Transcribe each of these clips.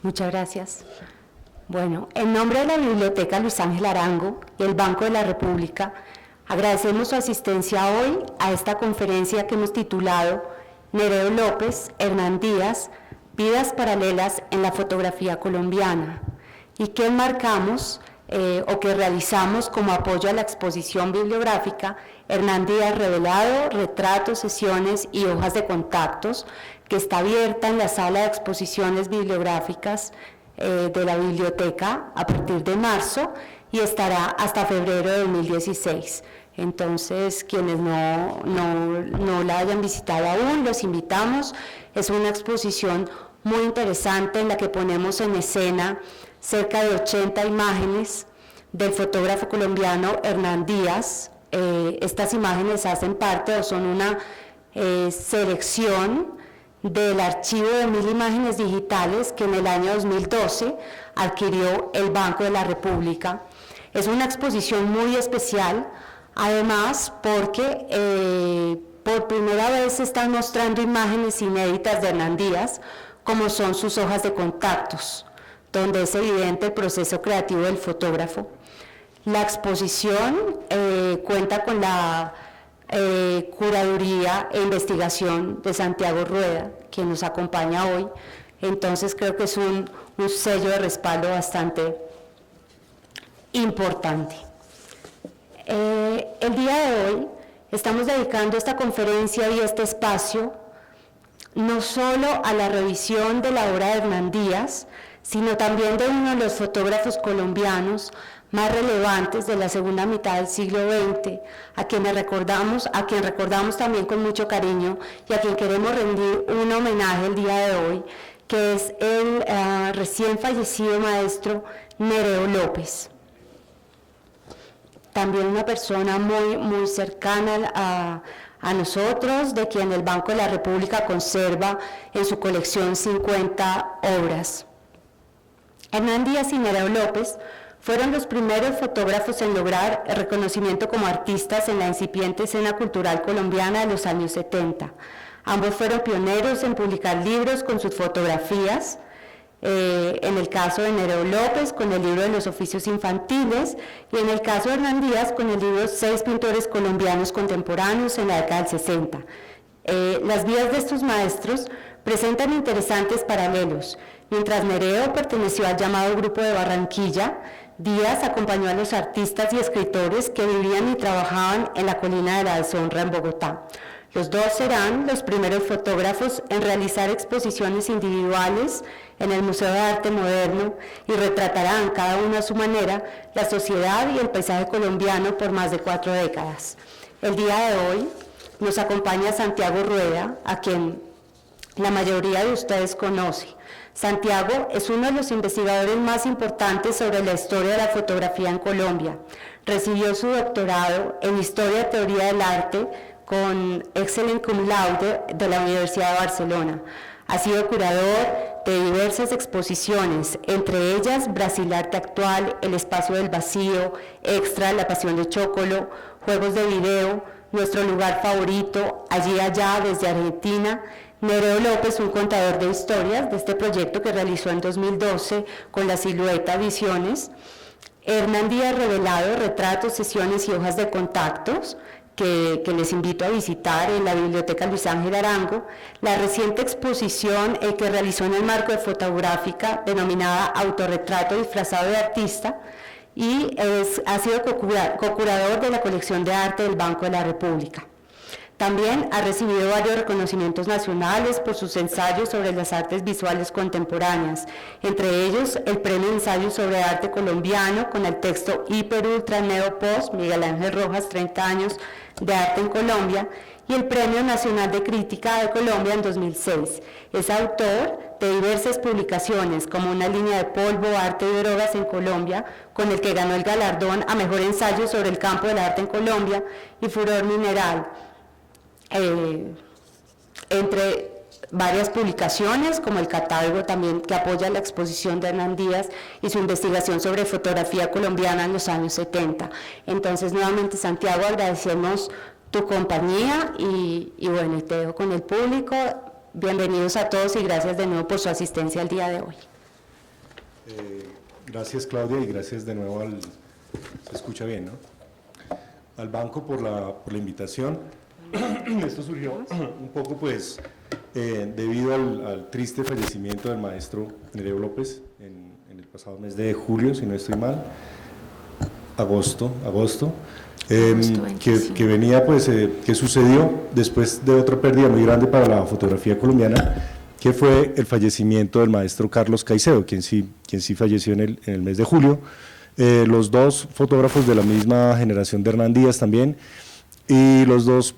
Muchas gracias. Bueno, en nombre de la Biblioteca Luis Ángel Arango y el Banco de la República, agradecemos su asistencia hoy a esta conferencia que hemos titulado Nereo López, Hernán Díaz, Vidas paralelas en la fotografía colombiana, y que enmarcamos o que realizamos como apoyo a la exposición bibliográfica Hernán Díaz Revelado, Retratos, Sesiones y Hojas de Contactos, que está abierta en la sala de exposiciones bibliográficas de la biblioteca a partir de marzo y estará hasta febrero de 2016. Entonces, quienes no la hayan visitado aún, los invitamos. Es una exposición muy interesante en la que ponemos en escena cerca de 80 imágenes del fotógrafo colombiano Hernán Díaz. Estas imágenes hacen parte o son una selección del archivo de 1000 imágenes digitales que en el año 2012 adquirió el Banco de la República. Es una exposición muy especial, además porque por primera vez se están mostrando imágenes inéditas de Hernán Díaz, como son sus hojas de contactos, donde es evidente el proceso creativo del fotógrafo. La exposición cuenta con la curaduría e investigación de Santiago Rueda, quien nos acompaña hoy. Entonces creo que es un sello de respaldo bastante importante. El día de hoy estamos dedicando esta conferencia y este espacio no solo a la revisión de la obra de Hernán Díaz, sino también de uno de los fotógrafos colombianos más relevantes de la segunda mitad del siglo XX, a quien recordamos también con mucho cariño y a quien queremos rendir un homenaje el día de hoy, que es el recién fallecido maestro Nereo López. También una persona muy cercana a nosotros, de quien el Banco de la República conserva en su colección 50 obras. Hernán Díaz y Nereo López fueron los primeros fotógrafos en lograr el reconocimiento como artistas en la incipiente escena cultural colombiana de los años 70. Ambos fueron pioneros en publicar libros con sus fotografías, en el caso de Nereo López con el libro de los oficios infantiles y en el caso de Hernán Díaz con el libro 6 pintores colombianos contemporáneos en la década del 60. Las vidas de estos maestros presentan interesantes paralelos. Mientras Nereo perteneció al llamado Grupo de Barranquilla, Díaz acompañó a los artistas y escritores que vivían y trabajaban en la colina de la Deshonra en Bogotá. Los dos serán los primeros fotógrafos en realizar exposiciones individuales en el Museo de Arte Moderno y retratarán, cada uno a su manera, la sociedad y el paisaje colombiano por más de 4 décadas. El día de hoy nos acompaña Santiago Rueda, a quien la mayoría de ustedes conoce. Santiago es uno de los investigadores más importantes sobre la historia de la fotografía en Colombia. Recibió su doctorado en Historia y Teoría del Arte con Excellent Cum Laude de la Universidad de Barcelona. Ha sido curador de diversas exposiciones, entre ellas Brasil Arte Actual, El Espacio del Vacío, Extra, La Pasión de Chocolo, Juegos de Video, Nuestro Lugar Favorito, Allí Allá, desde Argentina. Nereo López, un contador de historias de este proyecto que realizó en 2012 con la Silueta Visiones. Hernán Díaz Revelado, Retratos, Sesiones y Hojas de Contactos, que les invito a visitar en la Biblioteca Luis Ángel Arango. La reciente exposición que realizó en el marco de fotográfica denominada Autorretrato disfrazado de artista, y ha sido co-curador de la colección de arte del Banco de la República. También ha recibido varios reconocimientos nacionales por sus ensayos sobre las artes visuales contemporáneas, entre ellos el Premio Ensayo sobre Arte Colombiano con el texto Hiper Ultra Neo Post, Miguel Ángel Rojas, 30 años de arte en Colombia, y el Premio Nacional de Crítica de Colombia en 2006. Es autor de diversas publicaciones, como Una línea de polvo, arte y drogas en Colombia, con el que ganó el galardón a mejor ensayo sobre el campo del arte en Colombia, y Furor Mineral, entre varias publicaciones, como el catálogo también que apoya la exposición de Hernán Díaz y su investigación sobre fotografía colombiana en los años 70. Entonces, nuevamente, Santiago, agradecemos tu compañía y bueno, y te dejo con el público. Bienvenidos a todos y gracias de nuevo por su asistencia el día de hoy. Gracias, Claudia, y gracias de nuevo se escucha bien, ¿no? Al banco por la invitación. Esto surgió un poco, pues, debido al triste fallecimiento del maestro Nereo López en el pasado mes de julio, si no estoy mal, agosto, que venía, pues, que sucedió después de otra pérdida muy grande para la fotografía colombiana, que fue el fallecimiento del maestro Carlos Caicedo, quien sí falleció en el mes de julio. Los dos fotógrafos de la misma generación de Hernán Díaz también, y los dos,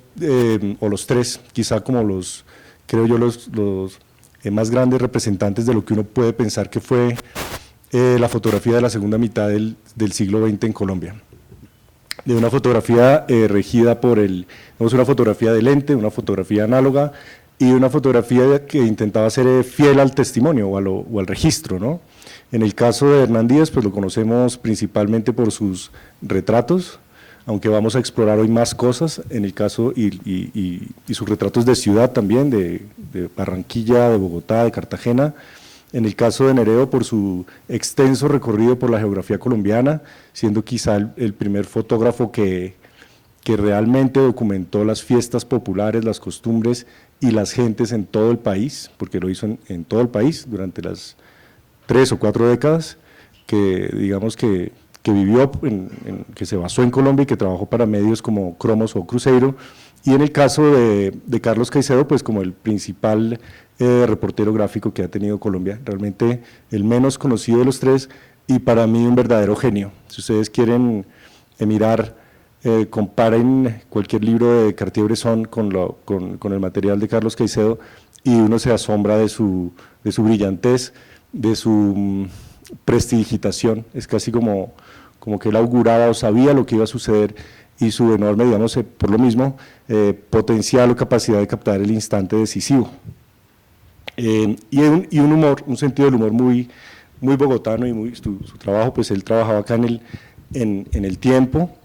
o los tres, quizá como los más grandes representantes de lo que uno puede pensar que fue la fotografía de la segunda mitad del siglo XX en Colombia. De una fotografía regida por una fotografía de lente, una fotografía análoga, y una fotografía que intentaba ser fiel al testimonio o al registro, ¿no? En el caso de Hernán Díaz, pues lo conocemos principalmente por sus retratos, aunque vamos a explorar hoy más cosas, en el caso, y sus retratos de ciudad también, de Barranquilla, de Bogotá, de Cartagena. En el caso de Nereo, por su extenso recorrido por la geografía colombiana, siendo quizá el primer fotógrafo que realmente documentó las fiestas populares, las costumbres y las gentes en todo el país, porque lo hizo en todo el país durante las 3 o 4 décadas que digamos que vivió, que se basó en Colombia y que trabajó para medios como Cromos o Cruzeiro, y en el caso de Carlos Caicedo, pues como el principal reportero gráfico que ha tenido Colombia, realmente el menos conocido de los tres y para mí un verdadero genio. Si ustedes quieren mirar, comparen cualquier libro de Cartier-Bresson con el material de Carlos Caicedo y uno se asombra de su brillantez, de su prestidigitación. Es casi como que él auguraba o sabía lo que iba a suceder, y su enorme, digamos, por lo mismo, potencial o capacidad de captar el instante decisivo. Y un humor, un sentido del humor muy bogotano, y su trabajo, pues él trabajaba acá en el tiempo,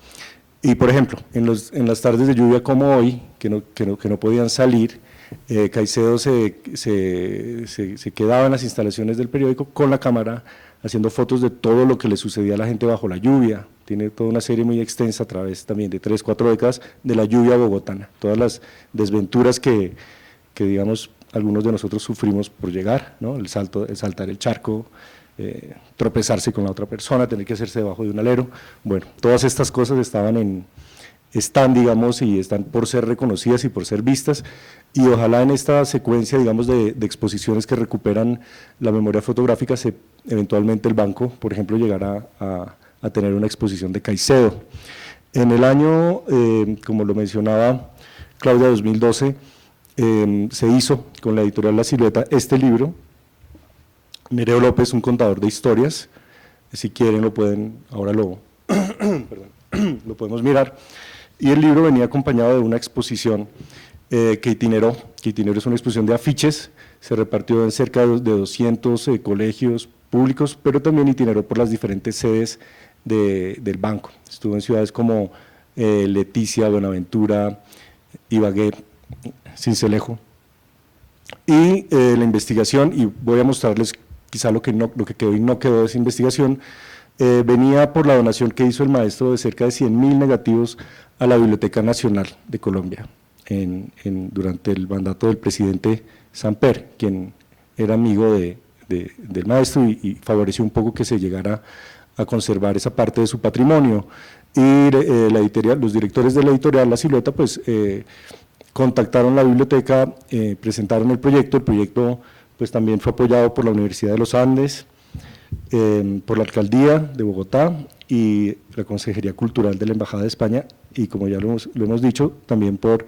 y por ejemplo, en las tardes de lluvia como hoy, que no podían salir, Caicedo se quedaba en las instalaciones del periódico con la cámara haciendo fotos de todo lo que le sucedía a la gente bajo la lluvia. Tiene toda una serie muy extensa a través también de 3 o 4 décadas de la lluvia bogotana, todas las desventuras que digamos algunos de nosotros sufrimos por llegar, ¿no? El saltar el charco, tropezarse con la otra persona, tener que hacerse debajo de un alero. Bueno, todas estas cosas están, digamos, y están por ser reconocidas y por ser vistas, y ojalá en esta secuencia, digamos, de exposiciones que recuperan la memoria fotográfica, eventualmente el banco, por ejemplo, llegará a tener una exposición de Caicedo. En el año, como lo mencionaba Claudia, 2012, se hizo con la editorial La Silueta este libro, Nereo López, un contador de historias. Si quieren lo pueden, ahora perdón, lo podemos mirar. Y el libro venía acompañado de una exposición que itineró es una exposición de afiches, se repartió en cerca de 200 colegios públicos, pero también itineró por las diferentes sedes del banco. Estuvo en ciudades como Leticia, Buenaventura, Ibagué, Sincelejo. Y la investigación, y voy a mostrarles quizá lo que quedó y no quedó de esa investigación, venía por la donación que hizo el maestro de cerca de 100.000 negativos a la Biblioteca Nacional de Colombia, durante el mandato del presidente Samper, quien era amigo del maestro y favoreció un poco que se llegara a conservar esa parte de su patrimonio. Y los directores de la editorial La Silueta, pues, contactaron la biblioteca, presentaron el proyecto pues también fue apoyado por la Universidad de los Andes, por la Alcaldía de Bogotá y la Consejería Cultural de la Embajada de España, y como ya lo hemos dicho, también por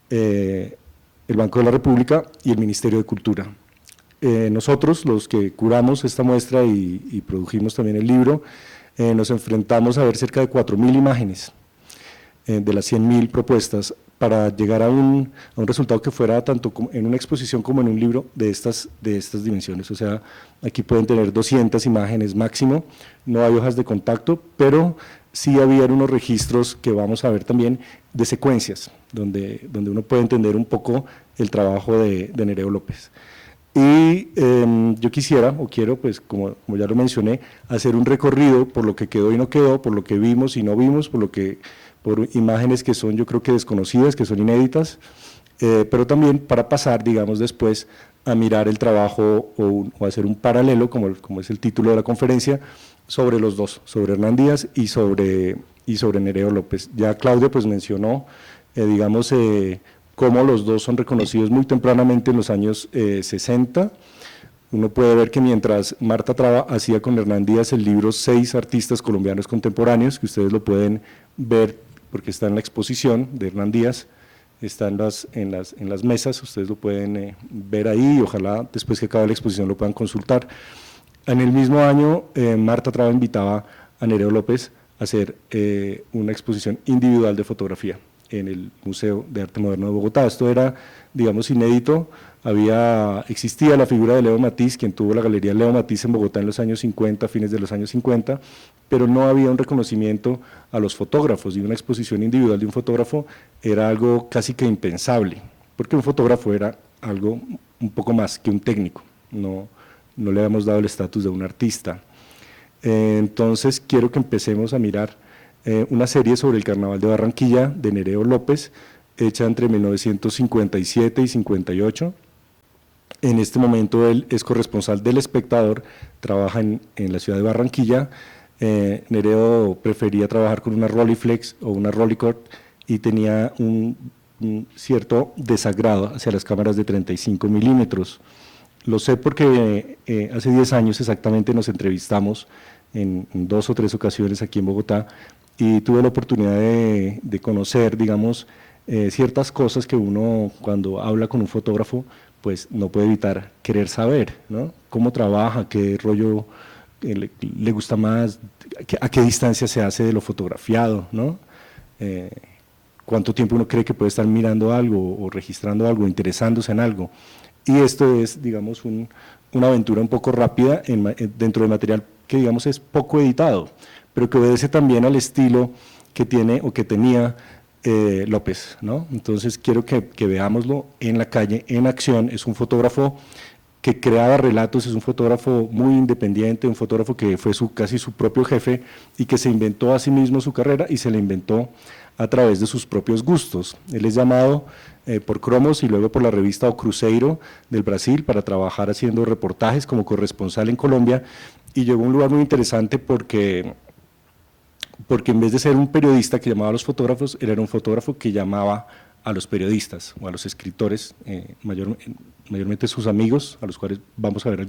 el Banco de la República y el Ministerio de Cultura. Nosotros, los que curamos esta muestra y produjimos también el libro, nos enfrentamos a ver cerca de 4.000 imágenes de las 100.000 propuestas para llegar a un resultado que fuera tanto en una exposición como en un libro de estas dimensiones. O sea, aquí pueden tener 200 imágenes máximo, no hay hojas de contacto, pero sí había unos registros que vamos a ver también de secuencias, donde uno puede entender un poco el trabajo de Nereo López. Y yo quisiera, o quiero, pues como ya lo mencioné, hacer un recorrido por lo que quedó y no quedó, por lo que vimos y no vimos, por imágenes que son, yo creo que desconocidas, que son inéditas, pero también para pasar, digamos, después a mirar el trabajo o hacer un paralelo, como es el título de la conferencia, sobre los dos, sobre Hernán Díaz y sobre Nereo López. Ya Claudia pues mencionó, digamos, cómo los dos son reconocidos muy tempranamente en los años 60. Uno puede ver que mientras Marta Traba hacía con Hernán Díaz el libro Seis artistas colombianos contemporáneos, que ustedes lo pueden ver porque está en la exposición de Hernán Díaz, está en las mesas, ustedes lo pueden ver ahí y ojalá después que acabe la exposición lo puedan consultar. En el mismo año, Marta Traba invitaba a Nereo López a hacer una exposición individual de fotografía en el Museo de Arte Moderno de Bogotá. Esto era, digamos, inédito. Existía la figura de Leo Matiz, quien tuvo la galería Leo Matiz en Bogotá en los años 50, fines de los años 50, pero no había un reconocimiento a los fotógrafos, y una exposición individual de un fotógrafo era algo casi que impensable, porque un fotógrafo era algo un poco más que un técnico, no le habíamos dado el estatus de un artista. Entonces quiero que empecemos a mirar una serie sobre el Carnaval de Barranquilla de Nereo López, hecha entre 1957 y 58. En este momento él es corresponsal del Espectador, trabaja en la ciudad de Barranquilla. Nereo prefería trabajar con una Rolleiflex o una Rolleicord y tenía un cierto desagrado hacia las cámaras de 35 milímetros. Lo sé porque hace 10 años exactamente nos entrevistamos en 2 o 3 ocasiones aquí en Bogotá y tuve la oportunidad de conocer, digamos, ciertas cosas que uno cuando habla con un fotógrafo pues no puede evitar querer saber, ¿no? Cómo trabaja, qué rollo le gusta más, a qué distancia se hace de lo fotografiado, ¿no? Cuánto tiempo uno cree que puede estar mirando algo o registrando algo, interesándose en algo. Y esto es, digamos, una aventura un poco rápida dentro de material que, digamos, es poco editado, pero que obedece también al estilo que tiene o que tenía López, ¿no? Entonces quiero que veámoslo en la calle, en acción. Es un fotógrafo que creaba relatos, es un fotógrafo muy independiente, un fotógrafo que fue casi su propio jefe y que se inventó a sí mismo su carrera y se la inventó a través de sus propios gustos. Él es llamado por Cromos y luego por la revista O Cruzeiro del Brasil para trabajar haciendo reportajes como corresponsal en Colombia, y llegó a un lugar muy interesante porque en vez de ser un periodista que llamaba a los fotógrafos, él era un fotógrafo que llamaba a los periodistas o a los escritores, mayormente sus amigos, a los cuales vamos a ver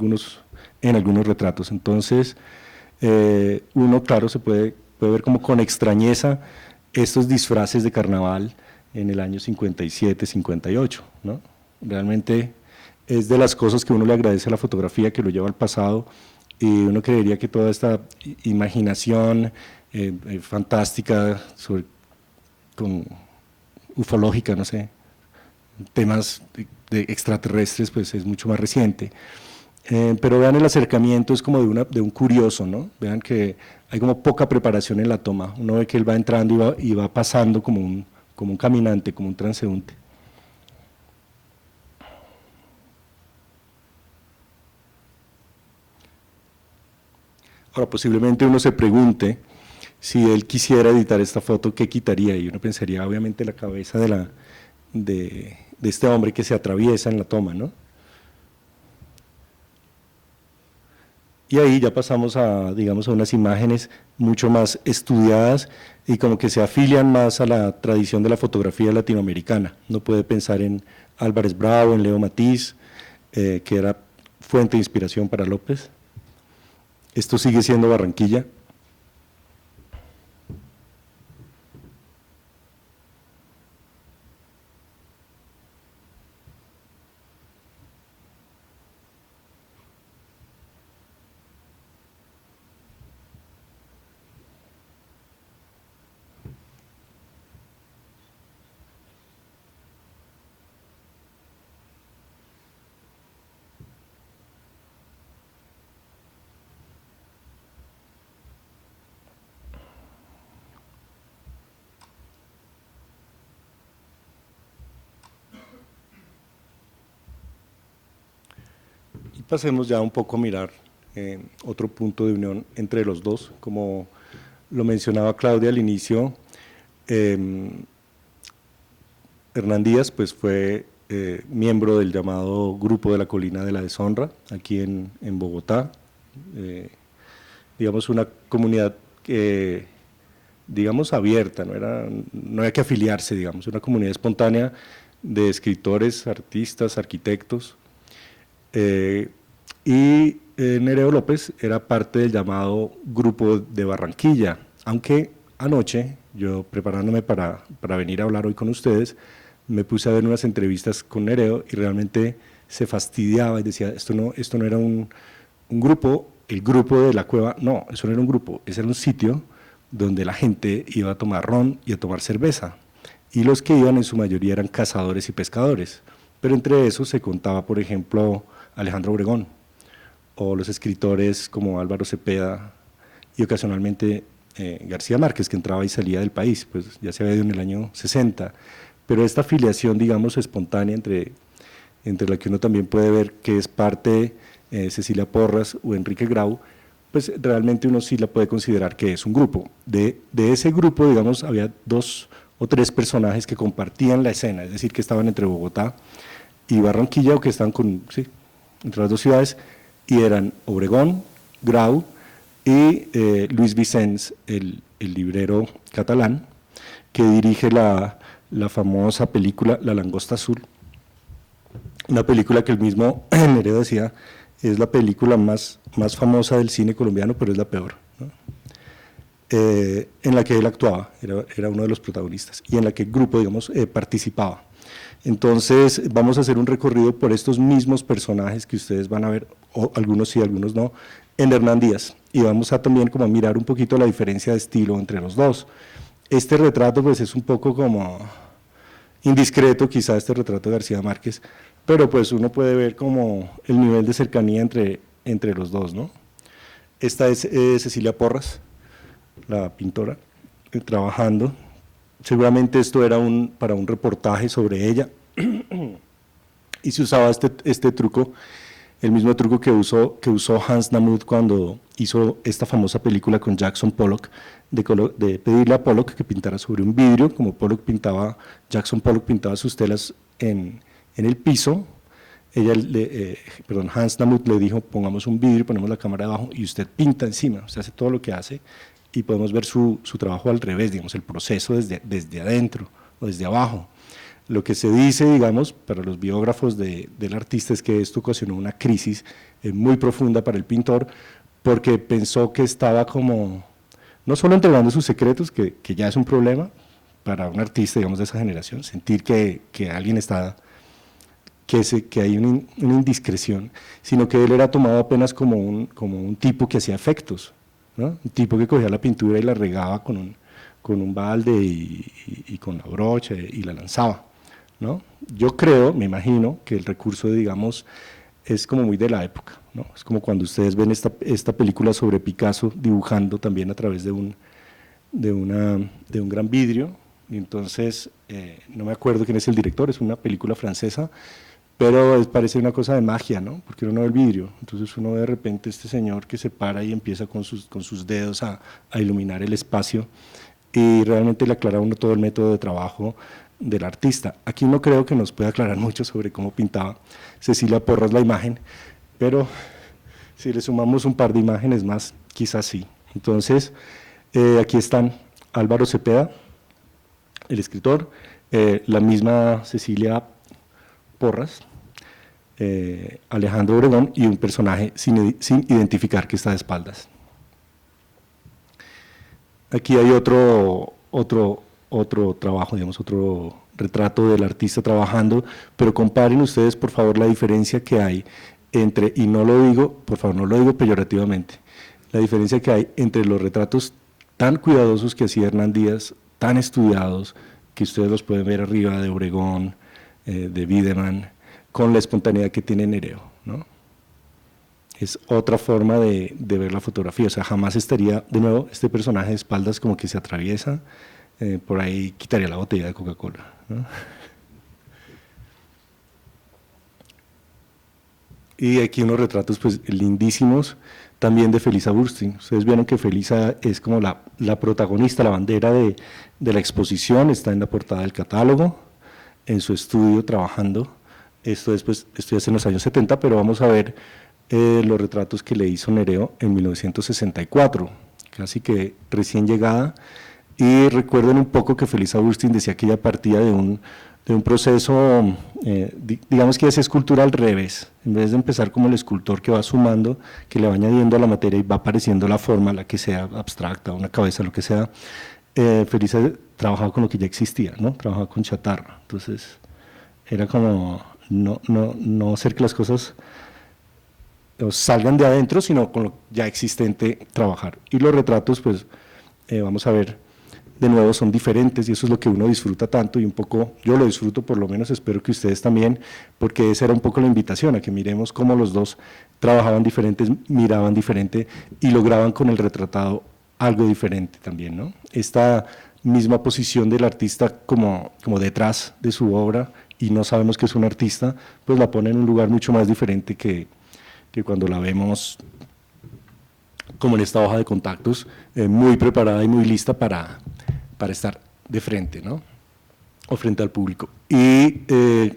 en algunos retratos. Entonces, uno, claro, se puede ver como con extrañeza estos disfraces de carnaval en el año 57, 58, ¿no? Realmente es de las cosas que uno le agradece a la fotografía, que lo lleva al pasado, y uno creería que toda esta imaginación fantástica, ufológica, no sé, temas de extraterrestres, pues es mucho más reciente. Pero vean el acercamiento, es como de un curioso, ¿no? Vean que hay como poca preparación en la toma, uno ve que él va entrando y va pasando como un caminante, como un transeúnte. Ahora, posiblemente uno se pregunte, si él quisiera editar esta foto, ¿qué quitaría? Y uno pensaría, obviamente, la cabeza de este hombre que se atraviesa en la toma, ¿no? Y ahí ya pasamos digamos, a unas imágenes mucho más estudiadas y como que se afilian más a la tradición de la fotografía latinoamericana. Uno puede pensar en Álvarez Bravo, en Leo Matiz, que era fuente de inspiración para López. Esto sigue siendo Barranquilla. Pasemos ya un poco a mirar otro punto de unión entre los dos. Como lo mencionaba Claudia al inicio, Hernán Díaz pues, fue miembro del llamado Grupo de la Colina de la Deshonra, aquí en Bogotá. Digamos, una comunidad digamos, abierta, no había que afiliarse, digamos, una comunidad espontánea de escritores, artistas, arquitectos. Y Nereo López era parte del llamado Grupo de Barranquilla, aunque anoche, yo preparándome para venir a hablar hoy con ustedes, me puse a ver unas entrevistas con Nereo y realmente se fastidiaba y decía, esto no era un grupo, el grupo de la cueva, no, eso no era un grupo, ese era un sitio donde la gente iba a tomar ron y a tomar cerveza, y los que iban en su mayoría eran cazadores y pescadores, pero entre esos se contaba, por ejemplo, Alejandro Obregón, o los escritores como Álvaro Cepeda y ocasionalmente García Márquez, que entraba y salía del país, pues ya se había ido en el año 60, pero esta afiliación, digamos, espontánea entre la que uno también puede ver que es parte Cecilia Porras o Enrique Grau, pues realmente uno sí la puede considerar que es un grupo. De ese grupo, digamos, había 2 o 3 personajes que compartían la escena, es decir, que estaban entre Bogotá y Barranquilla, o que estaban entre las 2 ciudades, y eran Obregón, Grau y Luis Vicens, el librero catalán, que dirige la famosa película La Langosta Azul, una película que el mismo Nereo decía es la película más famosa del cine colombiano, pero es la peor, ¿no? En la que él actuaba, era uno de los protagonistas, y en la que el grupo, digamos, participaba. Entonces, vamos a hacer un recorrido por estos mismos personajes que ustedes van a ver, o algunos sí, algunos no, en Hernán Díaz, y vamos a también como a mirar un poquito la diferencia de estilo entre los dos. Este retrato pues es un poco como indiscreto, quizá este retrato de García Márquez, pero pues uno puede ver como el nivel de cercanía entre los dos, ¿no? Esta es Cecilia Porras, la pintora, trabajando. Seguramente esto era para un reportaje sobre ella y se usaba este truco, el mismo truco que usó Hans Namuth cuando hizo esta famosa película con Jackson Pollock, de pedirle a Pollock que pintara sobre un vidrio, como Jackson Pollock pintaba sus telas en el piso. Hans Namuth le dijo, pongamos un vidrio, ponemos la cámara debajo y usted pinta encima, usted hace todo lo que hace y podemos ver su trabajo al revés, digamos, el proceso desde adentro o desde abajo. Lo que se dice, digamos, para los biógrafos del artista es que esto ocasionó una crisis muy profunda para el pintor, porque pensó que estaba como, no solo entregando sus secretos, que ya es un problema para un artista, digamos, de esa generación, sentir que alguien está, que hay una indiscreción, sino que él era tomado apenas como un tipo que hacía efectos, ¿no? Un tipo que cogía la pintura y la regaba con un balde y con la brocha y la lanzaba, ¿no? Yo creo, me imagino, que el recurso, digamos, es como muy de la época, ¿no? Es como cuando ustedes ven esta película sobre Picasso dibujando también a través de un gran vidrio, y entonces, no me acuerdo quién es el director, es una película francesa, pero parece una cosa de magia, ¿no? Porque uno no ve el vidrio, entonces uno ve de repente este señor que se para y empieza con sus dedos a iluminar el espacio, y realmente le aclara a uno todo el método de trabajo del artista. Aquí no creo que nos pueda aclarar mucho sobre cómo pintaba Cecilia Porras la imagen, pero si le sumamos un par de imágenes más, quizás sí. Entonces, aquí están Álvaro Cepeda, el escritor, la misma Cecilia Porras, Alejandro Obregón y un personaje sin identificar que está de espaldas. Aquí hay otro trabajo, digamos, otro retrato del artista trabajando, pero comparen ustedes, por favor, la diferencia que hay entre, y no lo digo, por favor, no lo digo peyorativamente, la diferencia que hay entre los retratos tan cuidadosos que hacía Hernán Díaz, tan estudiados, que ustedes los pueden ver arriba, de Obregón, de Wiedemann, con la espontaneidad que tiene Nereo, ¿no? Es otra forma de ver la fotografía, o sea, jamás estaría, de nuevo, este personaje de espaldas como que se atraviesa, por ahí quitaría la botella de Coca-Cola, ¿no? Y aquí unos retratos pues lindísimos también de Felisa Burstyn. Ustedes vieron que Felisa es como la protagonista, la bandera de la exposición, está en la portada del catálogo, en su estudio trabajando. Esto es en los años 70, pero vamos a ver los retratos que le hizo Nereo en 1964, casi que recién llegada. Y recuerden un poco que Felisa Burstyn decía que ella partía de un proceso, digamos que es escultura al revés, en vez de empezar como el escultor que va sumando, que le va añadiendo a la materia y va apareciendo la forma, la que sea abstracta, una cabeza, lo que sea. Felisa trabajaba con lo que ya existía, ¿no? Trabajaba con chatarra, entonces era como no hacer que las cosas salgan de adentro, sino con lo ya existente trabajar. Y los retratos, pues, vamos a ver, de nuevo son diferentes y eso es lo que uno disfruta tanto y un poco, yo lo disfruto por lo menos, espero que ustedes también, porque esa era un poco la invitación, a que miremos cómo los dos trabajaban diferentes, miraban diferente y lograban con el retratado algo diferente también, ¿no? Esta misma posición del artista como detrás de su obra y no sabemos que es un artista, pues la pone en un lugar mucho más diferente que cuando la vemos como en esta hoja de contactos, muy preparada y muy lista para estar de frente, ¿no? O frente al público. Y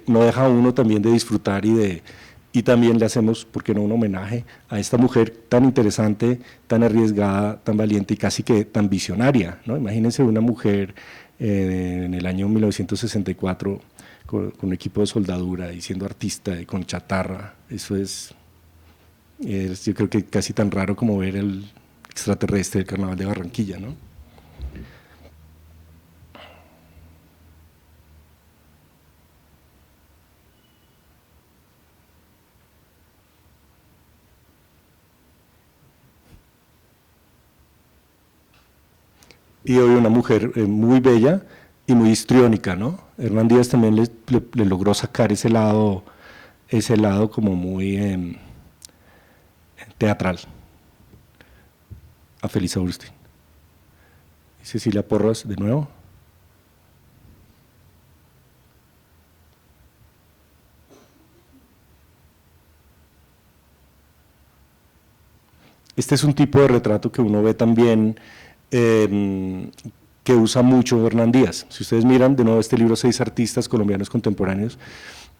no deja a uno también de disfrutar y también le hacemos, ¿por qué no?, un homenaje a esta mujer tan interesante, tan arriesgada, tan valiente y casi que tan visionaria, ¿no? Imagínense una mujer en el año 1964 con un equipo de soldadura y siendo artista y con chatarra, eso es yo creo que casi tan raro como ver el extraterrestre del Carnaval de Barranquilla, ¿no? Y hoy una mujer muy bella y muy histriónica, ¿no? Hernán Díaz también le logró sacar ese lado como muy teatral a Felisa Burstyn. Y Cecilia Porras, de nuevo. Este es un tipo de retrato que uno ve también que usa mucho Hernán Díaz. Si ustedes miran de nuevo este libro, 6 artistas colombianos contemporáneos,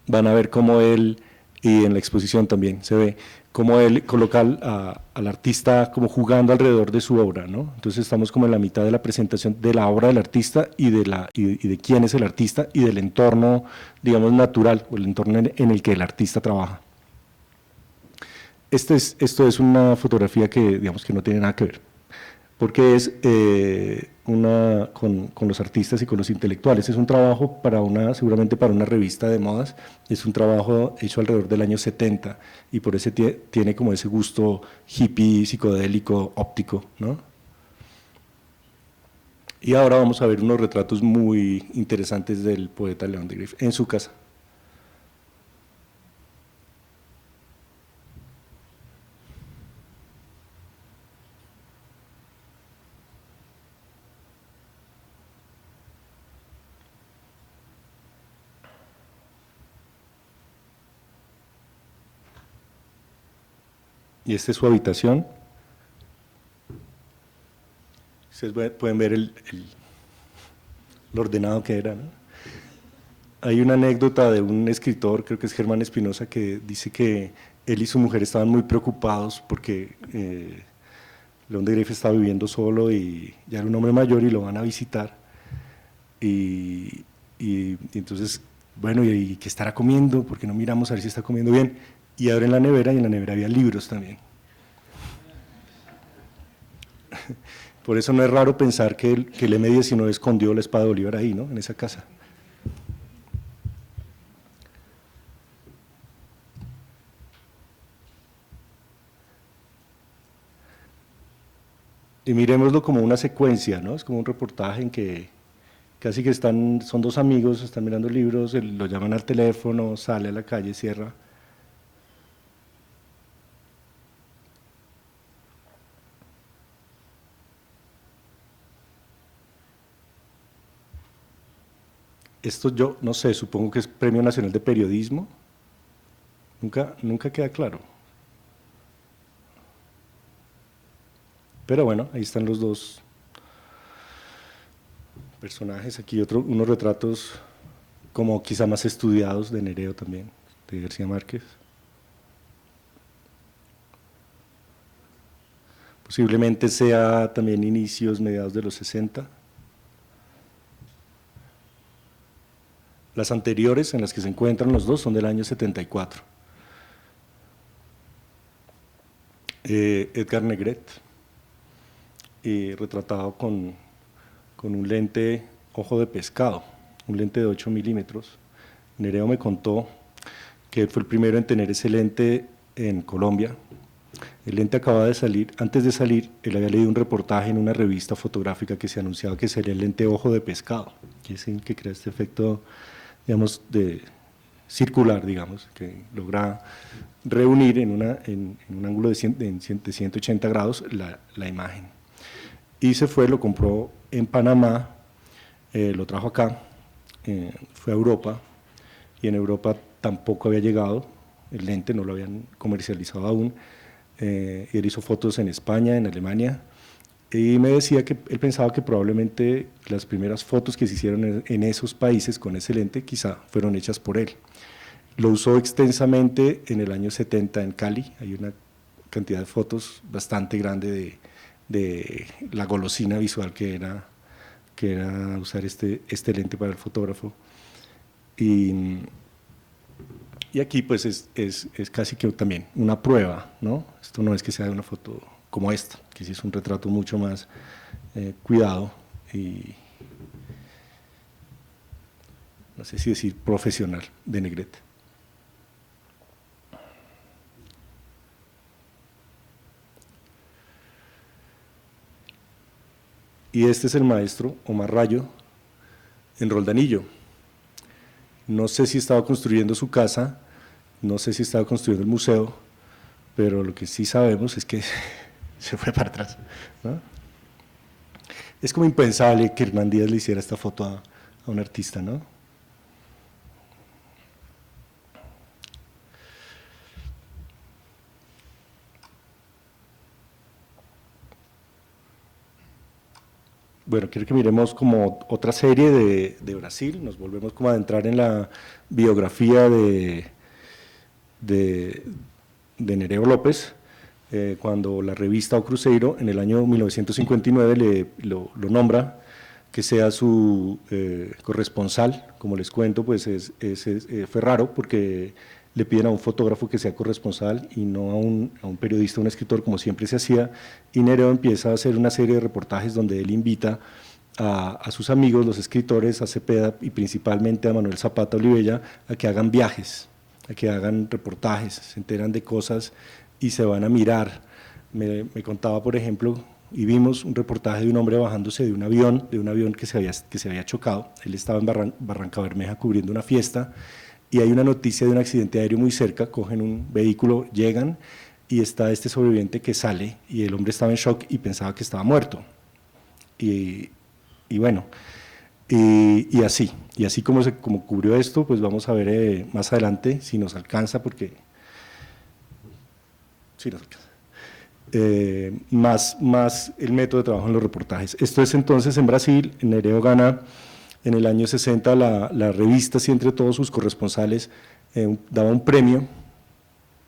van a ver cómo él, y en la exposición también se ve, cómo él coloca al artista como jugando alrededor de su obra, ¿no? Entonces estamos como en la mitad de la presentación de la obra del artista y de quién es el artista y del entorno, digamos, natural, o el entorno en el que el artista trabaja. Esto es una fotografía que, digamos, que no tiene nada que ver, porque es con los artistas y con los intelectuales. Es un trabajo seguramente para una revista de modas, es un trabajo hecho alrededor del año 70 y por eso tiene como ese gusto hippie, psicodélico, óptico, ¿no? Y ahora vamos a ver unos retratos muy interesantes del poeta León de Griff en su casa. Y esta es su habitación. Ustedes pueden ver lo ordenado que era, ¿no? Hay una anécdota de un escritor, creo que es Germán Espinosa, que dice que él y su mujer estaban muy preocupados porque León de Griff estaba viviendo solo y ya era un hombre mayor y lo van a visitar. Y entonces, bueno, ¿y qué estará comiendo? ¿Por qué no miramos a ver si está comiendo bien? Y abren la nevera y en la nevera había libros también. Por eso no es raro pensar que el M19 escondió la espada de Bolívar ahí, ¿no? En esa casa. Y miremoslo como una secuencia, ¿no? Es como un reportaje en que casi que son dos amigos, están mirando libros, lo llaman al teléfono, sale a la calle, cierra. Esto yo no sé, supongo que es Premio Nacional de Periodismo. Nunca queda claro. Pero bueno, ahí están los dos personajes. Aquí unos retratos como quizá más estudiados de Nereo también, de García Márquez. Posiblemente sea también inicios, mediados de los 60. Las anteriores en las que se encuentran los dos son del año 74. Edgar Negret, retratado con un lente ojo de pescado, un lente de 8 milímetros. Nereo me contó que él fue el primero en tener ese lente en Colombia. El lente acababa de salir, antes de salir, él había leído un reportaje en una revista fotográfica que se anunciaba que sería el lente ojo de pescado, que es el que crea este efecto, digamos, circular, digamos, que logra reunir en un ángulo de 180 grados la imagen. Y se fue, lo compró en Panamá, lo trajo acá, fue a Europa, y en Europa tampoco había llegado el lente, no lo habían comercializado aún. Él hizo fotos en España, en Alemania, y me decía que él pensaba que probablemente las primeras fotos que se hicieron en esos países con ese lente quizá fueron hechas por él. Lo usó extensamente en el año 70 en Cali, hay una cantidad de fotos bastante grande de la golosina visual que era usar este lente para el fotógrafo. Y aquí pues es casi que también una prueba, ¿no? Esto no es que sea una foto como esta, que sí es un retrato mucho más cuidado y no sé si decir profesional de Negrete. Y este es el maestro Omar Rayo en Roldanillo. No sé si estaba construyendo su casa, no sé si estaba construyendo el museo, pero lo que sí sabemos es que se fue para atrás, ¿no? Es como impensable que Hernán Díaz le hiciera esta foto a un artista, ¿no? Bueno, quiero que miremos como otra serie de Brasil, nos volvemos como a adentrar en la biografía de Nereo López, cuando la revista O Cruzeiro en el año 1959 lo nombra que sea su corresponsal. Como les cuento, pues fue raro porque le piden a un fotógrafo que sea corresponsal y no a un periodista, un escritor, como siempre se hacía, y Nereo empieza a hacer una serie de reportajes donde él invita a sus amigos, los escritores, a Cepeda y principalmente a Manuel Zapata Olivella, a que hagan viajes, a que hagan reportajes, se enteran de cosas y se van a mirar. Me contaba, por ejemplo, y vimos un reportaje de un hombre bajándose de un avión que se había chocado. Él estaba en Barranca Bermeja cubriendo una fiesta y hay una noticia de un accidente aéreo muy cerca, cogen un vehículo, llegan y está este sobreviviente que sale y el hombre estaba en shock y pensaba que estaba muerto. Y bueno, y así como cubrió esto, pues vamos a ver más adelante si nos alcanza, porque sí nos alcanza. Más el método de trabajo en los reportajes. Esto es entonces en Brasil. Nereo gana en el año 60 la revista, así entre todos sus corresponsales, daba un premio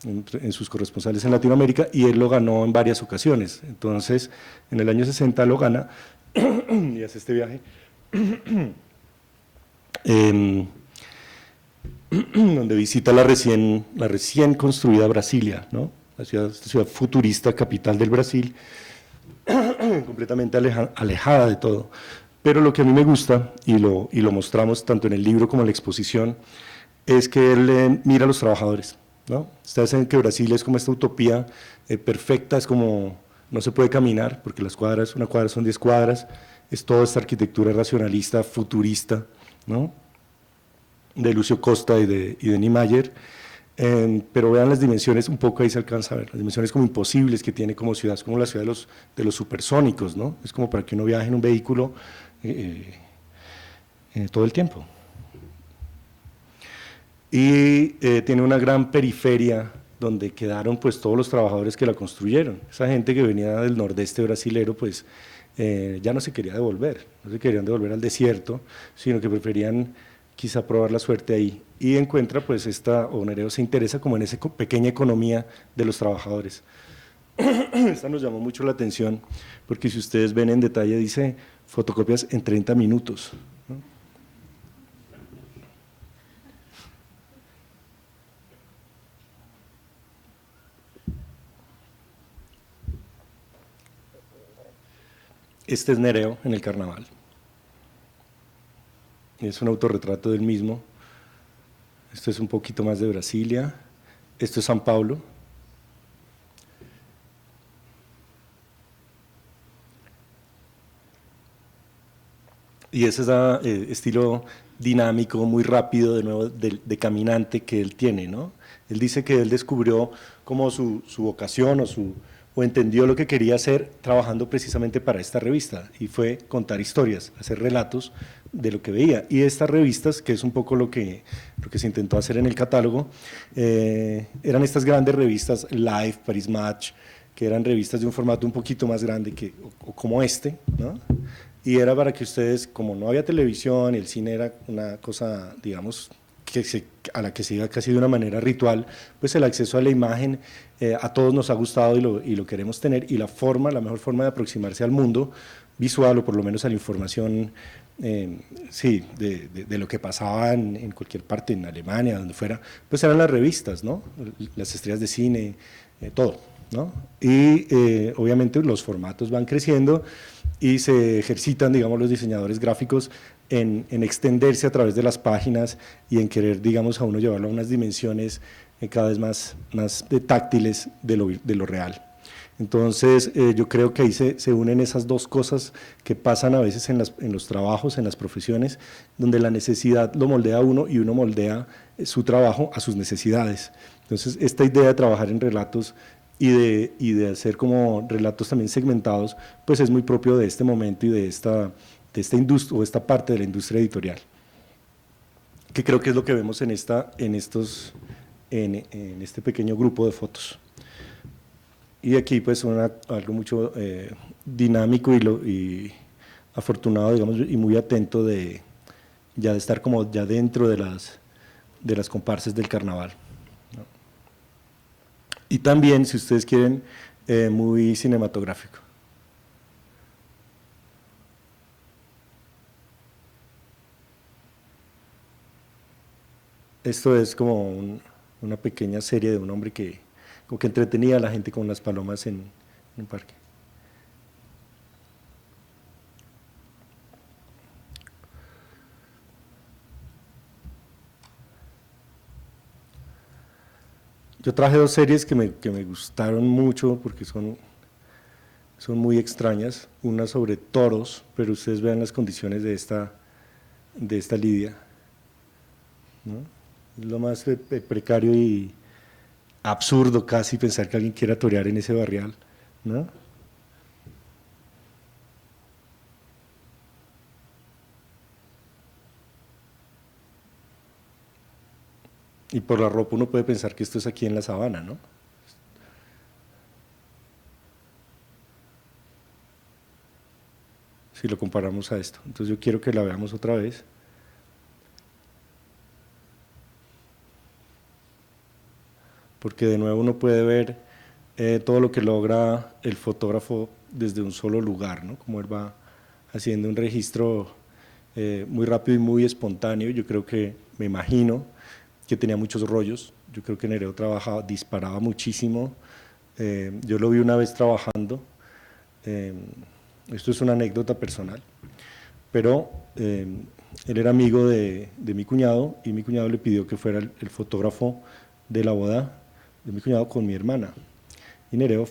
en sus corresponsales en Latinoamérica y él lo ganó en varias ocasiones. Entonces en el año 60 lo gana y hace este viaje donde visita la recién construida Brasilia, ¿no? Esta ciudad futurista, capital del Brasil, completamente alejada de todo. Pero lo que a mí me gusta, y lo mostramos tanto en el libro como en la exposición, es que él mira a los trabajadores, ¿no? Ustedes saben que Brasil es como esta utopía perfecta, es como no se puede caminar, porque una cuadra son 10 cuadras, es toda esta arquitectura racionalista, futurista, ¿no? De Lucio Costa y de Niemeyer. Pero vean las dimensiones, un poco ahí se alcanza a ver, las dimensiones como imposibles que tiene como ciudad, es como la ciudad de los supersónicos, ¿no? Es como para que uno viaje en un vehículo todo el tiempo. y tiene una gran periferia donde quedaron pues todos los trabajadores que la construyeron. Esa gente que venía del nordeste brasilero pues ya no se quería devolver, no se querían devolver al desierto, sino que preferían quizá probar la suerte ahí, y encuentra pues o Nereo se interesa como en esa pequeña economía de los trabajadores. Esta nos llamó mucho la atención, porque si ustedes ven en detalle dice fotocopias en 30 minutos, ¿no? Este es Nereo en el carnaval. Es un autorretrato del mismo. Esto es un poquito más de Brasilia. Esto es San Pablo. Y ese es ese estilo dinámico, muy rápido, de nuevo, de caminante que él tiene, ¿no? Él dice que él descubrió como su vocación o entendió lo que quería hacer trabajando precisamente para esta revista, y fue contar historias, hacer relatos de lo que veía. Y estas revistas, que es un poco lo que se intentó hacer en el catálogo, eran estas grandes revistas, Life, Paris Match, que eran revistas de un formato un poquito más grande o como este, ¿no? Y era para que ustedes, como no había televisión y el cine era una cosa, digamos, a la que se iba casi de una manera ritual, pues el acceso a la imagen a todos nos ha gustado y lo queremos tener, y la mejor forma de aproximarse al mundo visual, o por lo menos a la información, sí, de lo que pasaba en cualquier parte, en Alemania, donde fuera, pues eran las revistas, ¿no? Las estrellas de cine, todo, ¿no? Y obviamente los formatos van creciendo y se ejercitan, digamos, los diseñadores gráficos en extenderse a través de las páginas y en querer, digamos, a uno llevarlo a unas dimensiones cada vez más táctiles de lo real. Entonces, yo creo que ahí se unen esas dos cosas que pasan a veces en los trabajos, en las profesiones, donde la necesidad lo moldea a uno y uno moldea su trabajo a sus necesidades. Entonces, esta idea de trabajar en relatos y de hacer como relatos también segmentados, pues es muy propio de este momento y de esta industria, o esta parte de la industria editorial, que creo que es lo que vemos en este pequeño grupo de fotos. Y aquí pues algo mucho dinámico y afortunado, digamos, y muy atento de estar como ya dentro de las comparsas del carnaval, ¿no? Y también, si ustedes quieren, muy cinematográfico. Esto es como una pequeña serie de un hombre que como que entretenía a la gente con las palomas en un parque. Yo traje dos series que me gustaron mucho porque son muy extrañas. Una sobre toros, pero ustedes vean las condiciones de esta lidia, ¿no? Es lo más precario y absurdo casi pensar que alguien quiera torear en ese barrial, ¿no? Y por la ropa uno puede pensar que esto es aquí en la sabana, ¿no? Si lo comparamos a esto. Entonces yo quiero que la veamos otra vez. Porque de nuevo uno puede ver todo lo que logra el fotógrafo desde un solo lugar, ¿no? Como él va haciendo un registro muy rápido y muy espontáneo. Yo creo que, me imagino, que tenía muchos rollos. Yo creo que Nereo disparaba muchísimo. Yo lo vi una vez trabajando. Esto es una anécdota personal, pero él era amigo de mi cuñado, y mi cuñado le pidió que fuera el fotógrafo de la boda de mi cuñado con mi hermana. Y Nereo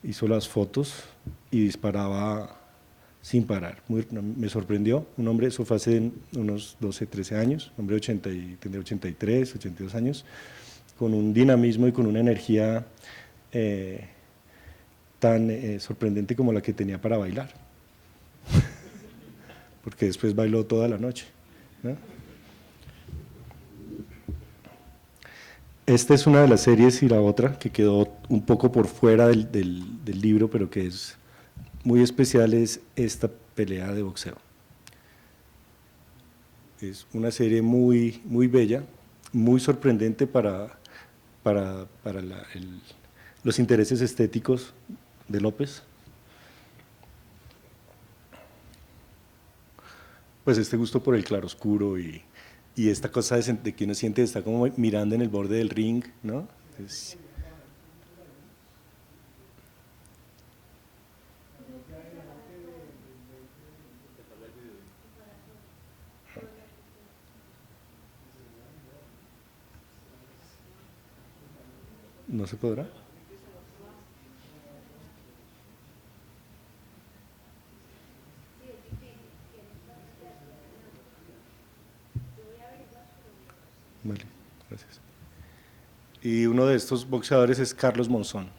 hizo las fotos y disparaba sin parar. Me sorprendió. Un hombre, eso fue hace unos 12, 13 años, un hombre tendría 83, 82 años, con un dinamismo y con una energía tan sorprendente como la que tenía para bailar, porque después bailó toda la noche, ¿no? Esta es una de las series y la otra que quedó un poco por fuera del libro, pero que es muy especial, es esta pelea de boxeo. Es una serie muy, muy bella, muy sorprendente para los intereses estéticos de López. Pues este gusto por el claroscuro y esta cosa de que uno siente que está como mirando en el borde del ring, ¿no? ¿No se podrá? Vale, gracias. Y uno de estos boxeadores es Carlos Monzón,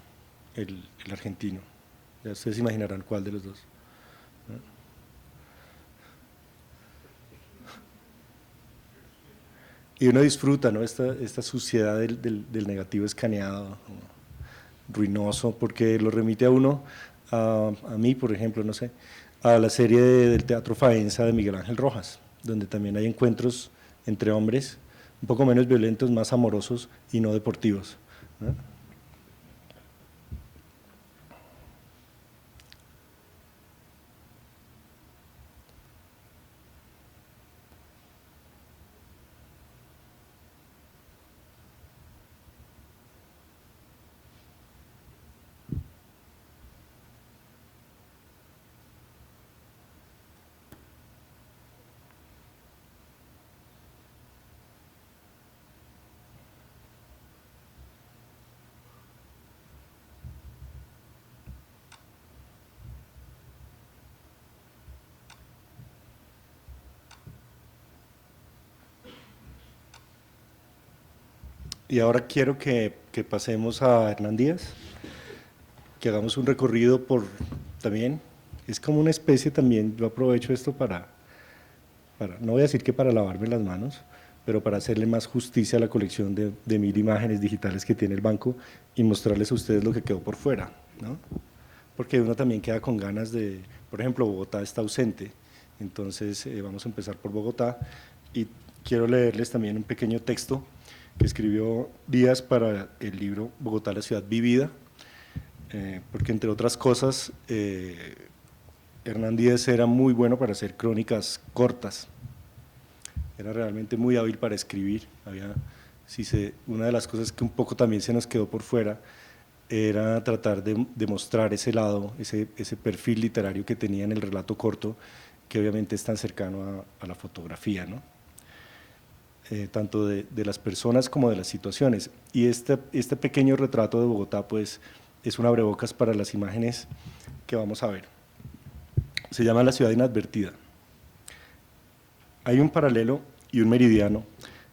el argentino. Ya ustedes imaginarán cuál de los dos. Y uno disfruta, ¿no?, esta suciedad del negativo escaneado, ruinoso, porque lo remite a uno, a mí, por ejemplo, no sé, a la serie del Teatro Faenza de Miguel Ángel Rojas, donde también hay encuentros entre hombres, un poco menos violentos, más amorosos y no deportivos, ¿no? Y ahora quiero que pasemos a Hernán Díaz, que hagamos un recorrido por, también, es como una especie también, yo aprovecho esto para, no voy a decir que para lavarme las manos, pero para hacerle más justicia a la colección de 1000 imágenes digitales que tiene el banco y mostrarles a ustedes lo que quedó por fuera, ¿no? Porque uno también queda con ganas de, por ejemplo, Bogotá está ausente, entonces vamos a empezar por Bogotá y quiero leerles también un pequeño texto que escribió Díaz para el libro Bogotá, la ciudad vivida, porque entre otras cosas, Hernán Díaz era muy bueno para hacer crónicas cortas, era realmente muy hábil para escribir. Una de las cosas que un poco también se nos quedó por fuera era tratar de mostrar ese lado, ese perfil literario que tenía en el relato corto, que obviamente es tan cercano a la fotografía, ¿no? Tanto de las personas como de las situaciones. Y este pequeño retrato de Bogotá, pues, es un abrebocas para las imágenes que vamos a ver. Se llama La ciudad inadvertida. Hay un paralelo y un meridiano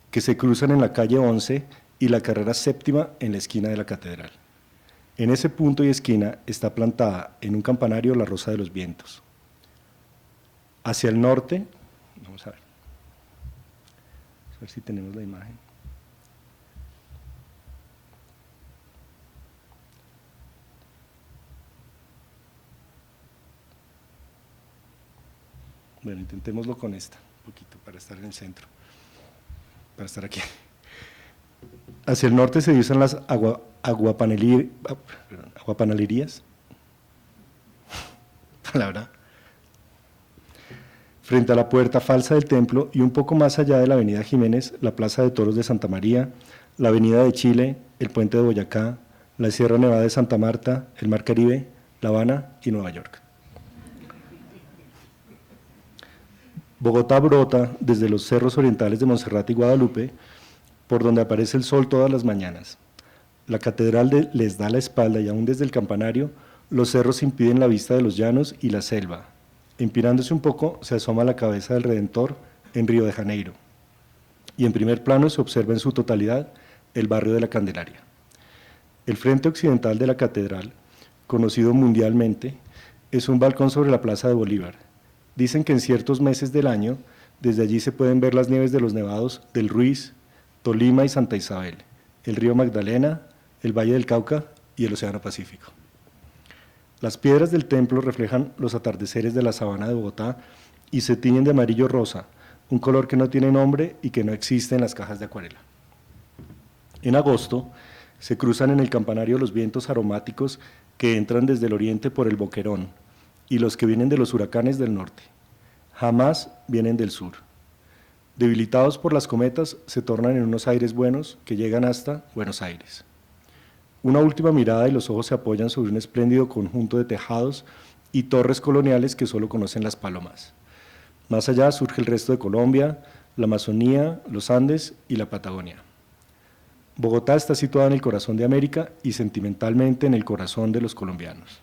que se cruzan en la calle 11 y la carrera séptima en la esquina de la catedral. En ese punto y esquina está plantada en un campanario la Rosa de los Vientos. Hacia el norte, vamos a ver si tenemos la imagen. Bueno, intentémoslo con esta, un poquito, para estar en el centro, para estar aquí. Hacia el norte se usan las aguapanalerías, palabra, frente a la puerta falsa del templo y un poco más allá de la avenida Jiménez, la Plaza de Toros de Santa María, la avenida de Chile, el puente de Boyacá, la Sierra Nevada de Santa Marta, el Mar Caribe, La Habana y Nueva York. Bogotá brota desde los cerros orientales de Monserrate y Guadalupe, por donde aparece el sol todas las mañanas. La catedral les da la espalda y aún desde el campanario, los cerros impiden la vista de los llanos y la selva. Empinándose un poco, se asoma la cabeza del Redentor en Río de Janeiro. Y en primer plano se observa en su totalidad el barrio de la Candelaria. El frente occidental de la catedral, conocido mundialmente, es un balcón sobre la Plaza de Bolívar. Dicen que en ciertos meses del año, desde allí se pueden ver las nieves de los nevados del Ruiz, Tolima y Santa Isabel, el río Magdalena, el Valle del Cauca y el Océano Pacífico. Las piedras del templo reflejan los atardeceres de la sabana de Bogotá y se tiñen de amarillo rosa, un color que no tiene nombre y que no existe en las cajas de acuarela. En agosto se cruzan en el campanario los vientos aromáticos que entran desde el oriente por el Boquerón y los que vienen de los huracanes del norte. Jamás vienen del sur. Debilitados por las cometas, se tornan en unos aires buenos que llegan hasta Buenos Aires. Una última mirada y los ojos se apoyan sobre un espléndido conjunto de tejados y torres coloniales que solo conocen las palomas. Más allá surge el resto de Colombia, la Amazonía, los Andes y la Patagonia. Bogotá está situada en el corazón de América y sentimentalmente en el corazón de los colombianos.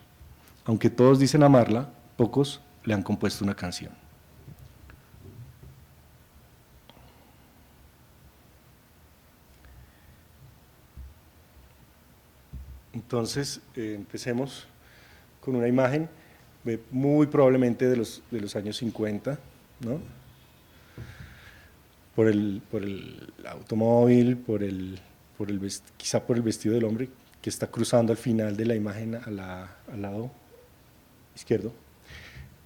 Aunque todos dicen amarla, pocos le han compuesto una canción. Entonces, empecemos con una imagen muy probablemente de los años 50, ¿no? Por el automóvil, quizá por el vestido del hombre que está cruzando al final de la imagen al lado izquierdo.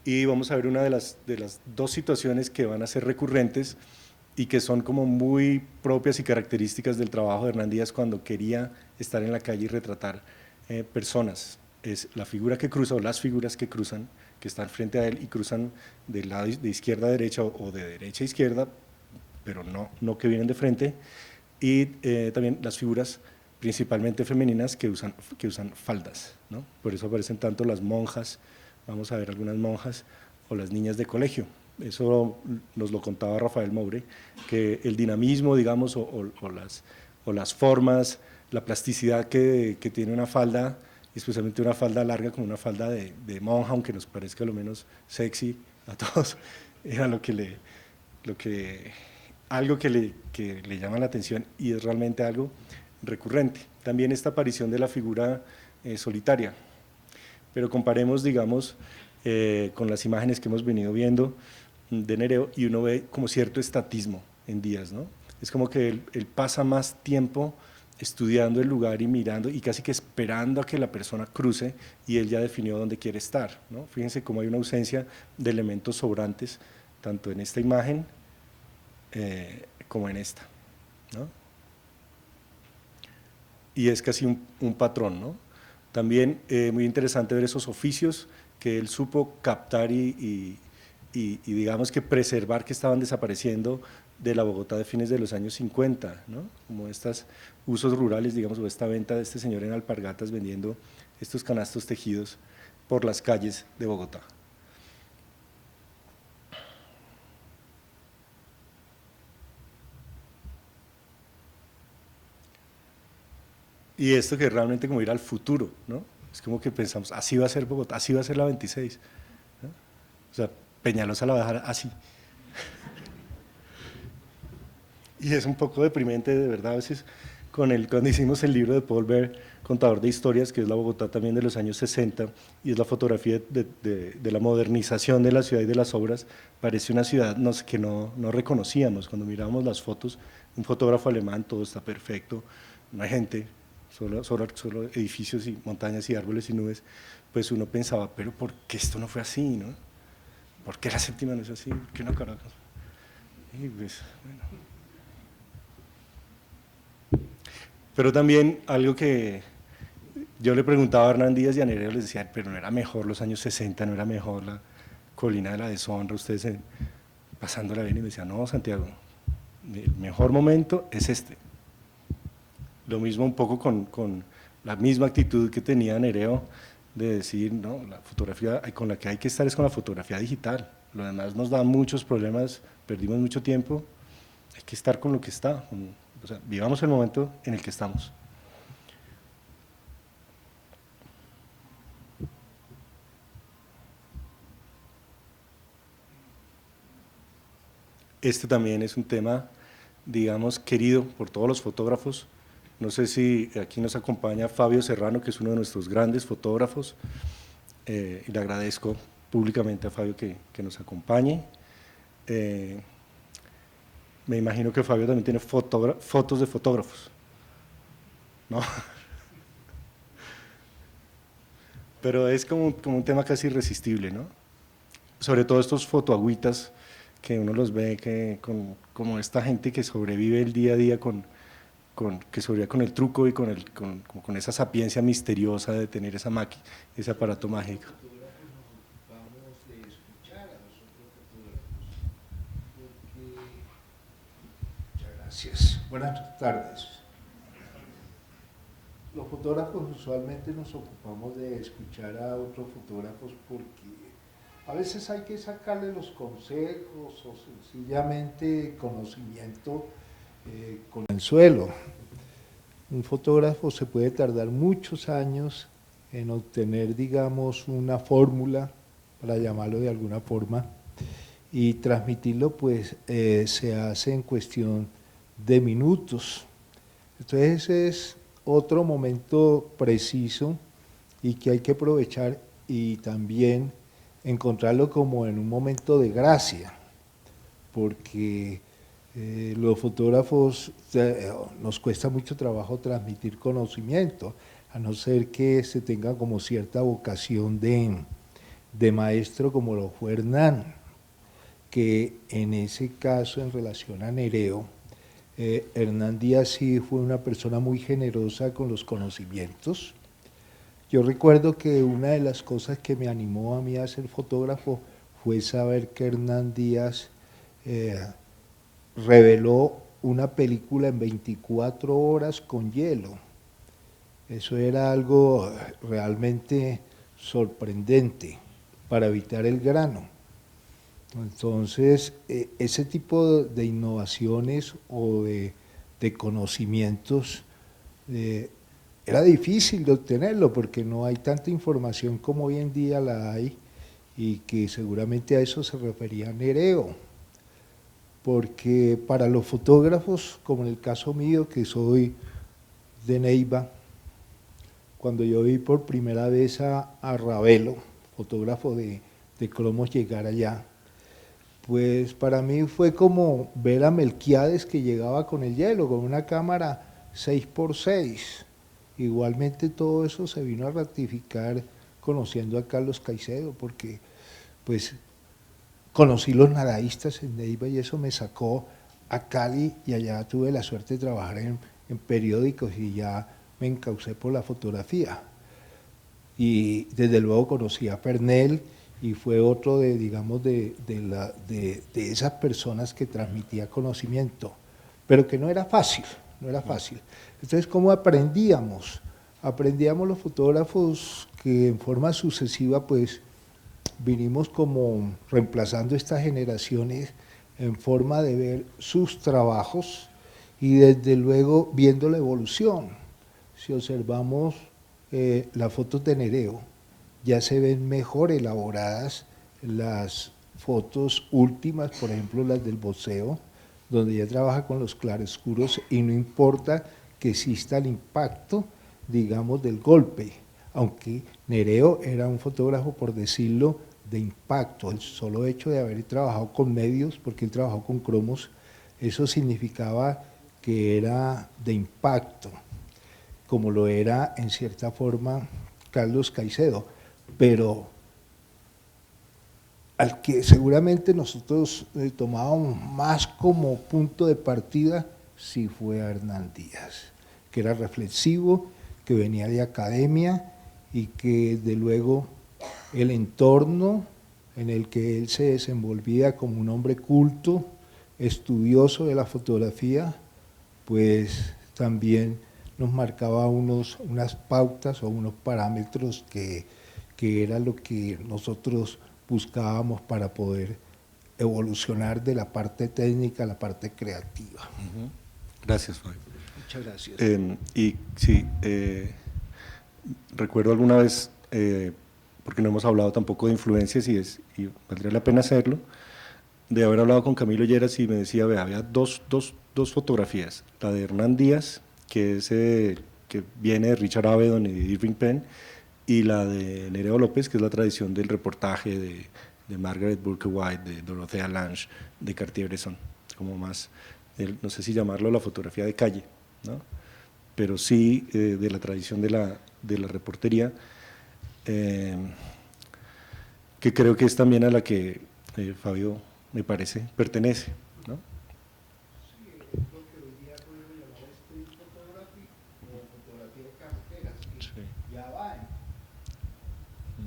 Y vamos a ver una de las dos situaciones que van a ser recurrentes y que son como muy propias y características del trabajo de Hernán Díaz cuando quería estar en la calle y retratar personas. Es la figura que cruza o las figuras que cruzan, que están frente a él y cruzan del lado de izquierda a derecha o de derecha a izquierda, pero no que vienen de frente, y también las figuras principalmente femeninas que usan faldas, ¿no? Por eso aparecen tanto las monjas, vamos a ver algunas monjas, o las niñas de colegio. Eso nos lo contaba Rafael Moure, que el dinamismo, digamos, o las formas, la plasticidad que tiene una falda, especialmente una falda larga como una falda de monja, aunque nos parezca lo menos sexy a todos, era algo que le llama la atención y es realmente algo recurrente. También esta aparición de la figura solitaria, pero comparemos, digamos, con las imágenes que hemos venido viendo de Nereo y uno ve como cierto estatismo en Díaz, ¿no? Es como que él pasa más tiempo estudiando el lugar y mirando y casi que esperando a que la persona cruce y él ya definió dónde quiere estar, ¿no? Fíjense cómo hay una ausencia de elementos sobrantes tanto en esta imagen como en esta, ¿no? Y es casi un patrón, ¿no? También muy interesante ver esos oficios que él supo captar y digamos que preservar que estaban desapareciendo de la Bogotá de fines de los años 50, ¿no? Como estos usos rurales, digamos, o esta venta de este señor en alpargatas vendiendo estos canastos tejidos por las calles de Bogotá. Y esto que realmente como ir al futuro, ¿no? Es como que pensamos, así va a ser Bogotá, así va a ser la 26, ¿no? O sea, Peñalosa la va a dejar así. Y es un poco deprimente, de verdad, a veces, cuando hicimos el libro de Paul Bert, Contador de Historias, que es la Bogotá también de los años 60, y es la fotografía de la modernización de la ciudad y de las obras, parece una ciudad que no reconocíamos. Cuando mirábamos las fotos, un fotógrafo alemán, todo está perfecto, no hay gente, solo edificios y montañas y árboles y nubes, pues uno pensaba, pero ¿por qué esto no fue así, no? ¿Por qué la séptima no es así? ¿Por qué no, Caracas? Y pues, bueno. Pero también algo que yo le preguntaba a Hernán Díaz y a Nereo, les decía, pero no era mejor los años 60, no era mejor la colina de la deshonra, ustedes pasándola bien, y me decían, no, Santiago, el mejor momento es este. Lo mismo un poco con la misma actitud que tenía Nereo de decir, no, la fotografía con la que hay que estar es con la fotografía digital, lo demás nos da muchos problemas, perdimos mucho tiempo, hay que estar con lo que está, o sea, vivamos el momento en el que estamos. Este también es un tema, digamos, querido por todos los fotógrafos. No sé si aquí nos acompaña Fabio Serrano, que es uno de nuestros grandes fotógrafos, y le agradezco públicamente a Fabio que nos acompañe. Me imagino que Fabio también tiene fotos de fotógrafos. ¿no? Pero es como un tema casi irresistible, ¿no? Sobre todo estos fotoagüitas que uno los ve como esta gente que sobrevive el día a día que sobrevive con el truco y con esa sapiencia misteriosa de tener esa máquina, ese aparato mágico. Gracias. Buenas tardes. Los fotógrafos usualmente nos ocupamos de escuchar a otros fotógrafos porque a veces hay que sacarle los consejos o sencillamente conocimiento con el suelo. Un fotógrafo se puede tardar muchos años en obtener, digamos, una fórmula, para llamarlo de alguna forma, y transmitirlo pues se hace en cuestión de minutos. Entonces ese es otro momento preciso y que hay que aprovechar y también encontrarlo como en un momento de gracia, porque los fotógrafos nos cuesta mucho trabajo transmitir conocimiento, a no ser que se tenga como cierta vocación de maestro como lo fue Hernán, que en ese caso en relación a Nereo, Hernán Díaz sí fue una persona muy generosa con los conocimientos. Yo recuerdo que una de las cosas que me animó a mí a ser fotógrafo fue saber que Hernán Díaz reveló una película en 24 horas con hielo. Eso era algo realmente sorprendente para evitar el grano. Entonces, ese tipo de innovaciones o de conocimientos era difícil de obtenerlo porque no hay tanta información como hoy en día la hay, y que seguramente a eso se refería Nereo, porque para los fotógrafos, como en el caso mío, que soy de Neiva, cuando yo vi por primera vez a Ravelo, fotógrafo de cromos, llegar allá, pues para mí fue como ver a Melquiades que llegaba con el hielo, con una cámara 6x6. Igualmente todo eso se vino a ratificar conociendo a Carlos Caicedo, porque pues conocí los nadaístas en Neiva y eso me sacó a Cali, y allá tuve la suerte de trabajar en periódicos y ya me encaucé por la fotografía. Y desde luego conocí a Pernell, y fue otro de, digamos, de esas personas que transmitía conocimiento, pero que no era fácil, no era fácil. Entonces, ¿cómo aprendíamos? Aprendíamos los fotógrafos que en forma sucesiva, pues, vinimos como reemplazando estas generaciones en forma de ver sus trabajos y desde luego viendo la evolución. Si observamos las fotos de Nereo, ya se ven mejor elaboradas las fotos últimas, por ejemplo las del boxeo, donde ya trabaja con los claroscuros y no importa que exista el impacto, digamos, del golpe, aunque Nereo era un fotógrafo, por decirlo, de impacto. El solo hecho de haber trabajado con medios, porque él trabajó con cromos, eso significaba que era de impacto, como lo era en cierta forma Carlos Caicedo, pero al que seguramente nosotros tomábamos más como punto de partida sí fue a Hernán Díaz, que era reflexivo, que venía de academia y que de luego el entorno en el que él se desenvolvía como un hombre culto, estudioso de la fotografía, pues también nos marcaba unas pautas o unos parámetros que era lo que nosotros buscábamos para poder evolucionar de la parte técnica a la parte creativa. Gracias, Fabio. Muchas gracias. Y sí, recuerdo alguna vez, porque no hemos hablado tampoco de influencias y valdría la pena hacerlo, de haber hablado con Camilo Lleras y me decía, vea, había dos fotografías, la de Hernán Díaz, que es que viene de Richard Avedon y de Irving Penn, y la de Nereo López, que es la tradición del reportaje de Margaret Burke White, de Dorothea Lange, de Cartier-Bresson, como más, no sé si llamarlo la fotografía de calle, ¿no? pero sí de la tradición de la reportería, que creo que es también a la que Fabio, me parece, pertenece, ¿no? Sí, es lo que hoy día podemos llamar street photography o fotografía de carreteras. Sí.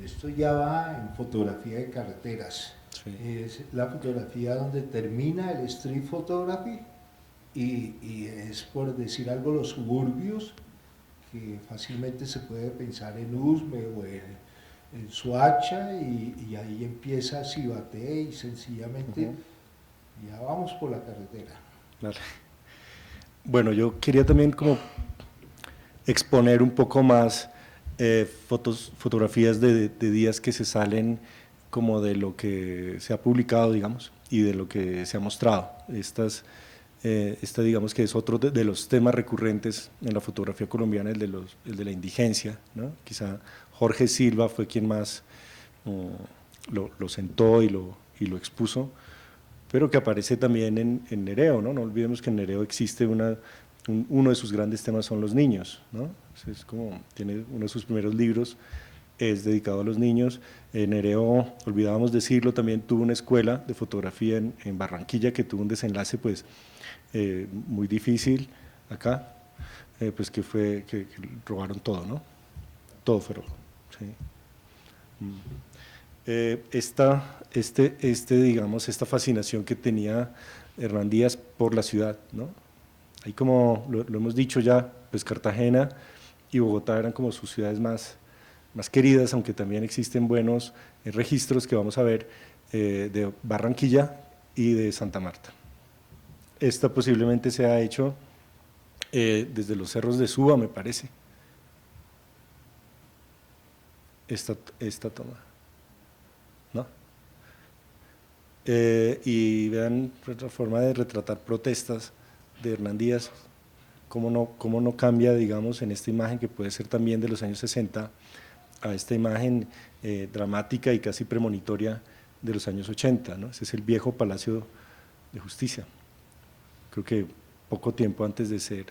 Esto ya va en fotografía de carreteras. Sí. Es la fotografía donde termina el street photography y es, por decir algo, los suburbios, que fácilmente se puede pensar en Usme o en Soacha, y ahí empieza Cibaté y sencillamente ya vamos por la carretera. Claro. Bueno, yo quería también como exponer un poco más fotografías de días que se salen como de lo que se ha publicado, digamos, y de lo que se ha mostrado. Esta digamos que es otro de los temas recurrentes en la fotografía colombiana, el de la indigencia, ¿no? Quizá Jorge Silva fue quien más lo sentó y lo expuso, pero que aparece también en Nereo, ¿no? No olvidemos que en Nereo existe uno de sus grandes temas son los niños, ¿no? Es como, tiene uno de sus primeros libros, es dedicado a los niños. Nereo, olvidábamos decirlo, también tuvo una escuela de fotografía en Barranquilla que tuvo un desenlace pues muy difícil acá, pues que robaron todo, ¿no? Todo fue robo, sí. Digamos, esta fascinación que tenía Hernán Díaz por la ciudad, ¿no? Ahí como lo hemos dicho ya, pues Cartagena y Bogotá eran como sus ciudades más queridas, aunque también existen buenos registros que vamos a ver de Barranquilla y de Santa Marta. Esta posiblemente se ha hecho desde los cerros de Suba, me parece. Esta toma, ¿no? Y vean la forma de retratar protestas de Hernán Díaz, cómo no cambia, digamos, en esta imagen que puede ser también de los años 60 a esta imagen dramática y casi premonitoria de los años 80, ¿no? Ese es el viejo Palacio de Justicia, creo que poco tiempo antes de ser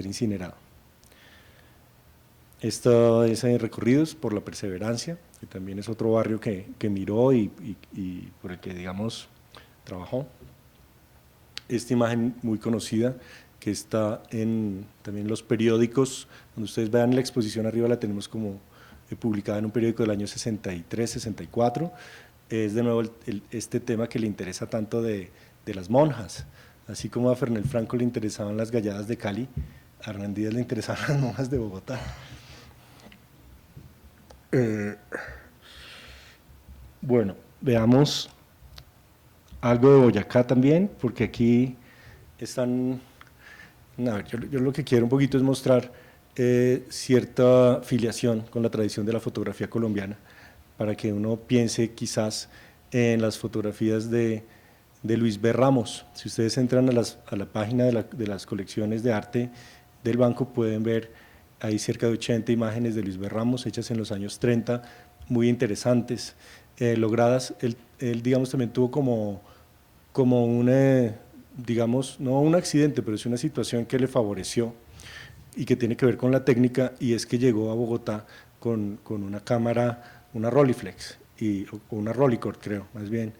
incinerado. Esto es en Recorridos por la Perseverancia, que también es otro barrio que miró y por el que, digamos, trabajó. Esta imagen muy conocida que está también en los periódicos, donde ustedes vean la exposición arriba, la tenemos como publicada en un periódico del año 63, 64, es de nuevo este tema que le interesa tanto de las monjas, así como a Fernel Franco le interesaban las galladas de Cali, a Hernán Díaz le interesaban las monjas de Bogotá. Bueno, veamos algo de Boyacá también, porque aquí están, a ver, yo lo que quiero un poquito es mostrar cierta filiación con la tradición de la fotografía colombiana, para que uno piense quizás en las fotografías de Luis B. Ramos. Si ustedes entran a la página de las colecciones de arte del banco, pueden ver ahí cerca de 80 imágenes de Luis B. Ramos hechas en los años 30, muy interesantes, logradas. Él, digamos, también tuvo como un, digamos, no un accidente, pero es una situación que le favoreció y que tiene que ver con la técnica, y es que llegó a Bogotá con una cámara, una Rolleiflex, o una Rolleicord, creo, más bien,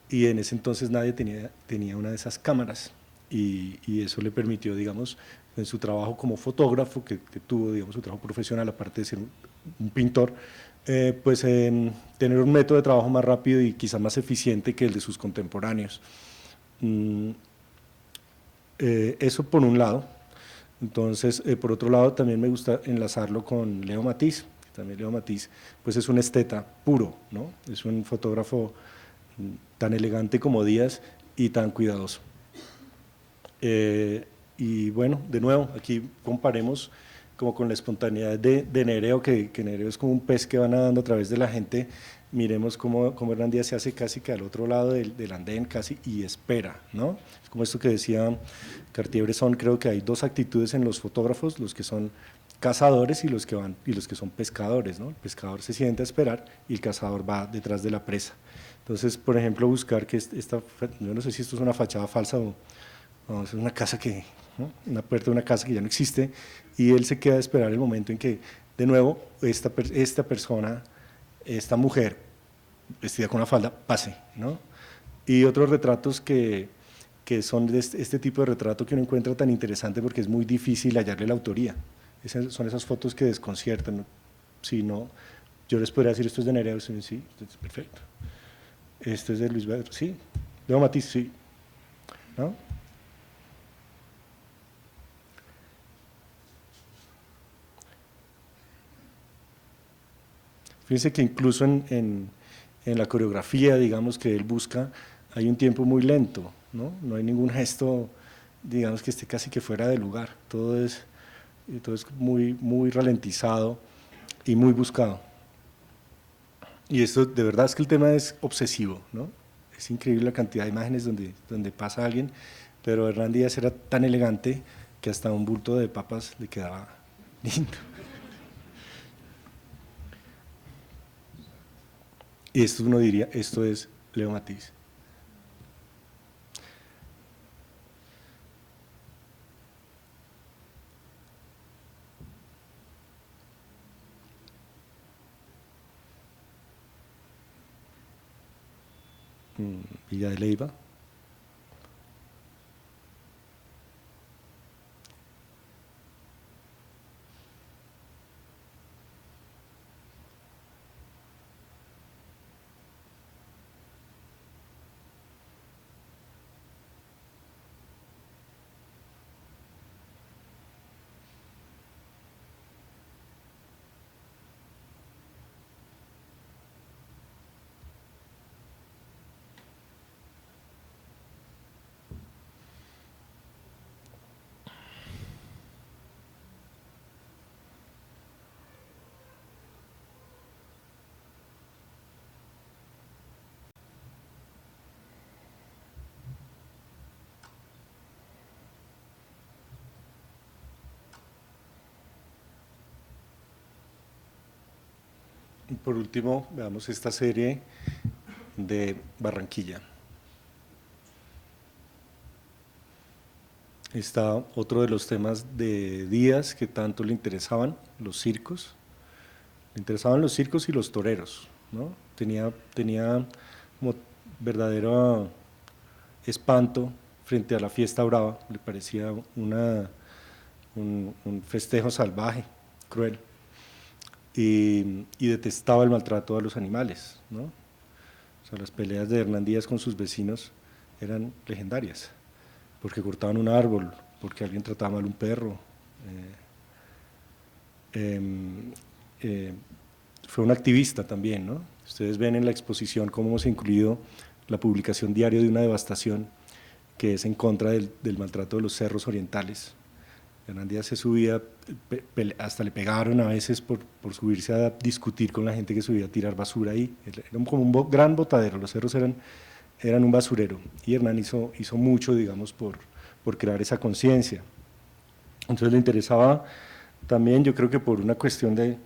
y en ese entonces nadie tenía una de esas cámaras, y eso le permitió, digamos, en su trabajo como fotógrafo, que tuvo, digamos, su trabajo profesional, aparte de ser un pintor, pues tener un método de trabajo más rápido y quizá más eficiente que el de sus contemporáneos. Eso por un lado. Entonces, por otro lado, también me gusta enlazarlo con Leo Matiz. También Leo Matiz pues es un esteta puro, ¿no? Es un fotógrafo tan elegante como Díaz y tan cuidadoso. Y bueno, de nuevo, aquí comparemos como con la espontaneidad de Nereo, que Nereo es como un pez que va nadando a través de la gente. Miremos cómo Hernán Díaz se hace casi que al otro lado del andén casi y espera, ¿no? Es como esto que decía Cartier-Bresson, creo que hay dos actitudes en los fotógrafos, los que son cazadores y los que son pescadores, ¿no? El pescador se sienta a esperar y el cazador va detrás de la presa. Entonces, por ejemplo, buscar que yo no sé si esto es una fachada falsa o es una casa que ¿no? Una puerta de una casa que ya no existe, y él se queda a esperar el momento en que, de nuevo, esta persona, esta mujer, vestida con una falda, pase, ¿no? Y otros retratos que son de este tipo de retrato que uno encuentra tan interesante porque es muy difícil hallarle la autoría. Son esas fotos que desconciertan, ¿no? Si no, yo les podría decir, esto es de Nerea, sí, esto es perfecto. Esto es de Luis Bedro, sí. Leo Matiz, sí. ¿No? Fíjense que incluso en la coreografía, digamos, que él busca, hay un tiempo muy lento, ¿no? No hay ningún gesto, digamos, que esté casi que fuera de lugar. Todo es muy, muy ralentizado y muy buscado. Y esto, de verdad, es que el tema es obsesivo, ¿no? Es increíble la cantidad de imágenes donde pasa alguien, pero Hernán Díaz era tan elegante que hasta un bulto de papas le quedaba lindo. Y esto uno diría, esto es Leo Matiz. Villa de Leyva. Y por último, veamos esta serie de Barranquilla. Está otro de los temas de Díaz que tanto le interesaban, los circos. Le interesaban los circos y los toreros, ¿no? Tenía como verdadero espanto frente a la fiesta brava, le parecía un festejo salvaje, cruel. Y detestaba el maltrato a los animales, ¿no? O sea, las peleas de Hernán Díaz con sus vecinos eran legendarias, porque cortaban un árbol, porque alguien trataba mal un perro. Fue un activista también, ¿no? Ustedes ven en la exposición cómo hemos incluido la publicación diaria de una devastación que es en contra del maltrato de los cerros orientales. Hernán Díaz se subía, hasta le pegaron a veces por subirse a discutir con la gente que subía a tirar basura ahí. Era como un gran botadero, los cerros eran un basurero, y Hernán hizo mucho, digamos, por crear esa conciencia. Entonces le interesaba también, yo creo que por una cuestión de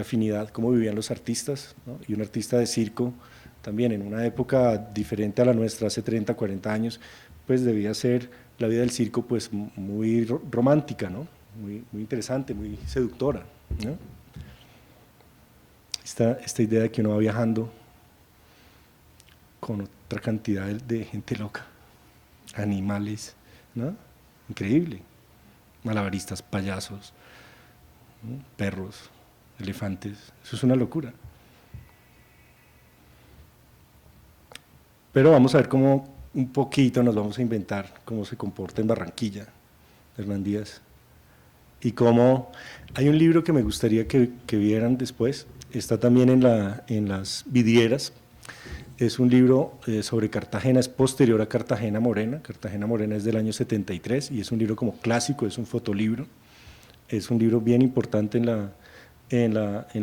afinidad, cómo vivían los artistas, ¿no? Y un artista de circo, también en una época diferente a la nuestra, hace 30, 40 años, pues debía ser la vida del circo pues muy romántica, ¿no? Muy interesante, muy seductora, ¿no? Esta idea de que uno va viajando con otra cantidad de gente loca, animales, ¿no? Increíble, malabaristas, payasos, ¿no? Perros, elefantes, eso es una locura. Pero vamos a ver cómo un poquito nos vamos a inventar cómo se comporta en Barranquilla, Hernán Díaz. Y cómo, hay un libro que me gustaría que vieran después, está también en las vidrieras, es un libro sobre Cartagena, es posterior a Cartagena Morena. Cartagena Morena es del año 73 y es un libro como clásico, es un fotolibro, es un libro bien importante en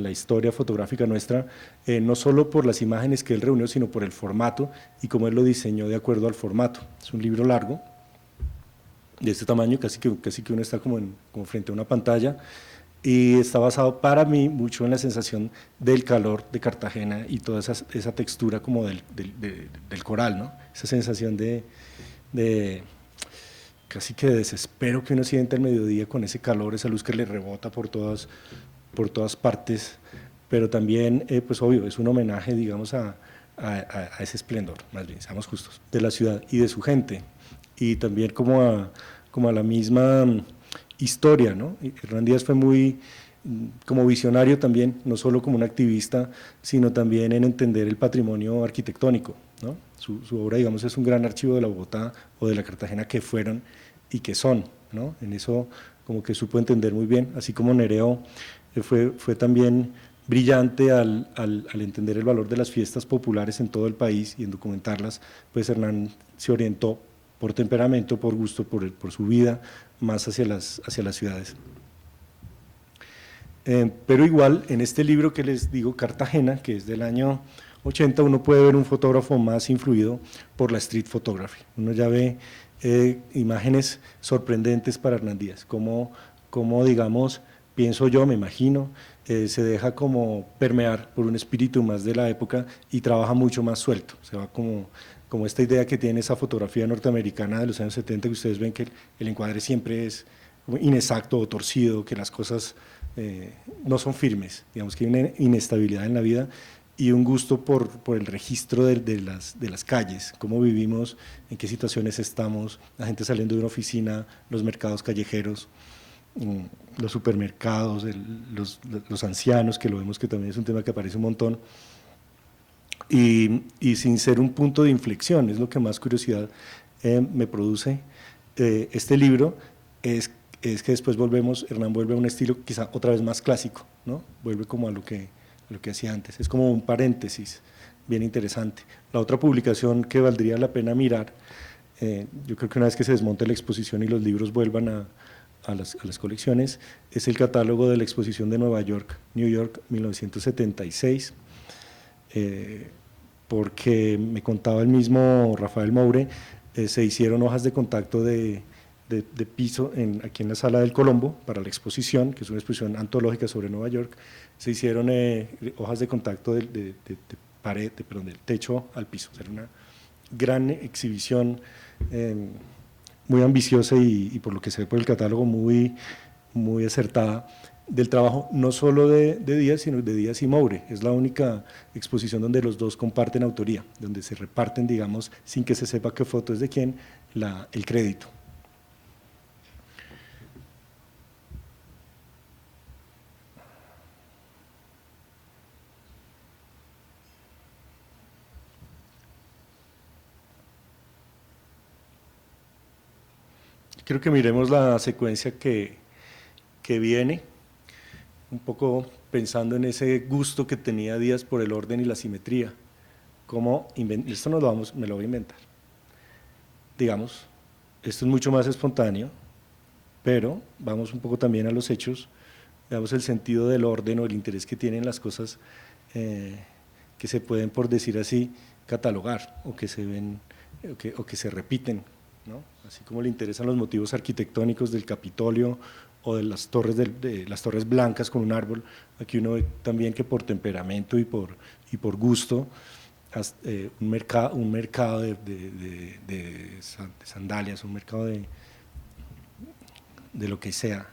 la historia fotográfica nuestra, no solo por las imágenes que él reunió, sino por el formato y cómo él lo diseñó de acuerdo al formato. Es un libro largo, de este tamaño, casi que uno está como frente a una pantalla, y está basado para mí mucho en la sensación del calor de Cartagena y toda esa textura como del coral, ¿no? Esa sensación de casi que de desespero que uno siente al mediodía con ese calor, esa luz que le rebota por todas partes, pero también, pues obvio, es un homenaje, digamos, a ese esplendor, más bien, seamos justos, de la ciudad y de su gente, y también como a la misma historia, ¿no? Hernán Díaz fue muy como visionario también, no solo como un activista, sino también en entender el patrimonio arquitectónico, ¿no? Su obra, digamos, es un gran archivo de la Bogotá o de la Cartagena que fueron y que son, ¿no? En eso como que supo entender muy bien, así como Nereo fue también brillante al entender el valor de las fiestas populares en todo el país y en documentarlas, pues Hernán se orientó por temperamento, por gusto, por su vida, más hacia las ciudades. Pero igual, en este libro que les digo, Cartagena, que es del año 80, uno puede ver un fotógrafo más influido por la street photography. Uno ya ve imágenes sorprendentes para Hernán Díaz, como digamos, pienso yo, me imagino, se deja como permear por un espíritu más de la época y trabaja mucho más suelto, se va como esta idea que tiene esa fotografía norteamericana de los años 70, que ustedes ven que el encuadre siempre es inexacto o torcido, que las cosas no son firmes, digamos que hay una inestabilidad en la vida y un gusto por el registro de las calles, cómo vivimos, en qué situaciones estamos, la gente saliendo de una oficina, los mercados callejeros, los supermercados, los ancianos, que lo vemos que también es un tema que aparece un montón, y sin ser un punto de inflexión, es lo que más curiosidad me produce este libro, es que después Hernán vuelve a un estilo quizá otra vez más clásico, ¿no? Vuelve como a lo que hacía antes, es como un paréntesis bien interesante. La otra publicación que valdría la pena mirar, yo creo que una vez que se desmonte la exposición y los libros vuelvan a las colecciones, es el catálogo de la exposición de Nueva York, New York 1976, porque me contaba el mismo Rafael Moure, se hicieron hojas de contacto de piso aquí en la Sala del Colombo para la exposición, que es una exposición antológica sobre Nueva York, se hicieron hojas de contacto de pared, del techo al piso, o sea, era una gran exhibición muy ambiciosa y por lo que se ve por el catálogo muy acertada del trabajo no solo de Díaz, sino de Díaz y Moure. Es la única exposición donde los dos comparten autoría, donde se reparten, digamos, sin que se sepa qué foto es de quién, el crédito. Quiero que miremos la secuencia que viene, un poco pensando en ese gusto que tenía Díaz por el orden y la simetría. Esto me lo voy a inventar. Digamos, esto es mucho más espontáneo, pero vamos un poco también a los hechos, veamos el sentido del orden o el interés que tienen las cosas que se pueden, por decir así, catalogar o que se ven o que se repiten, ¿no? Así como le interesan los motivos arquitectónicos del Capitolio o de las torres blancas con un árbol, aquí uno ve también que por temperamento y por gusto, un mercado de sandalias, un mercado de lo que sea,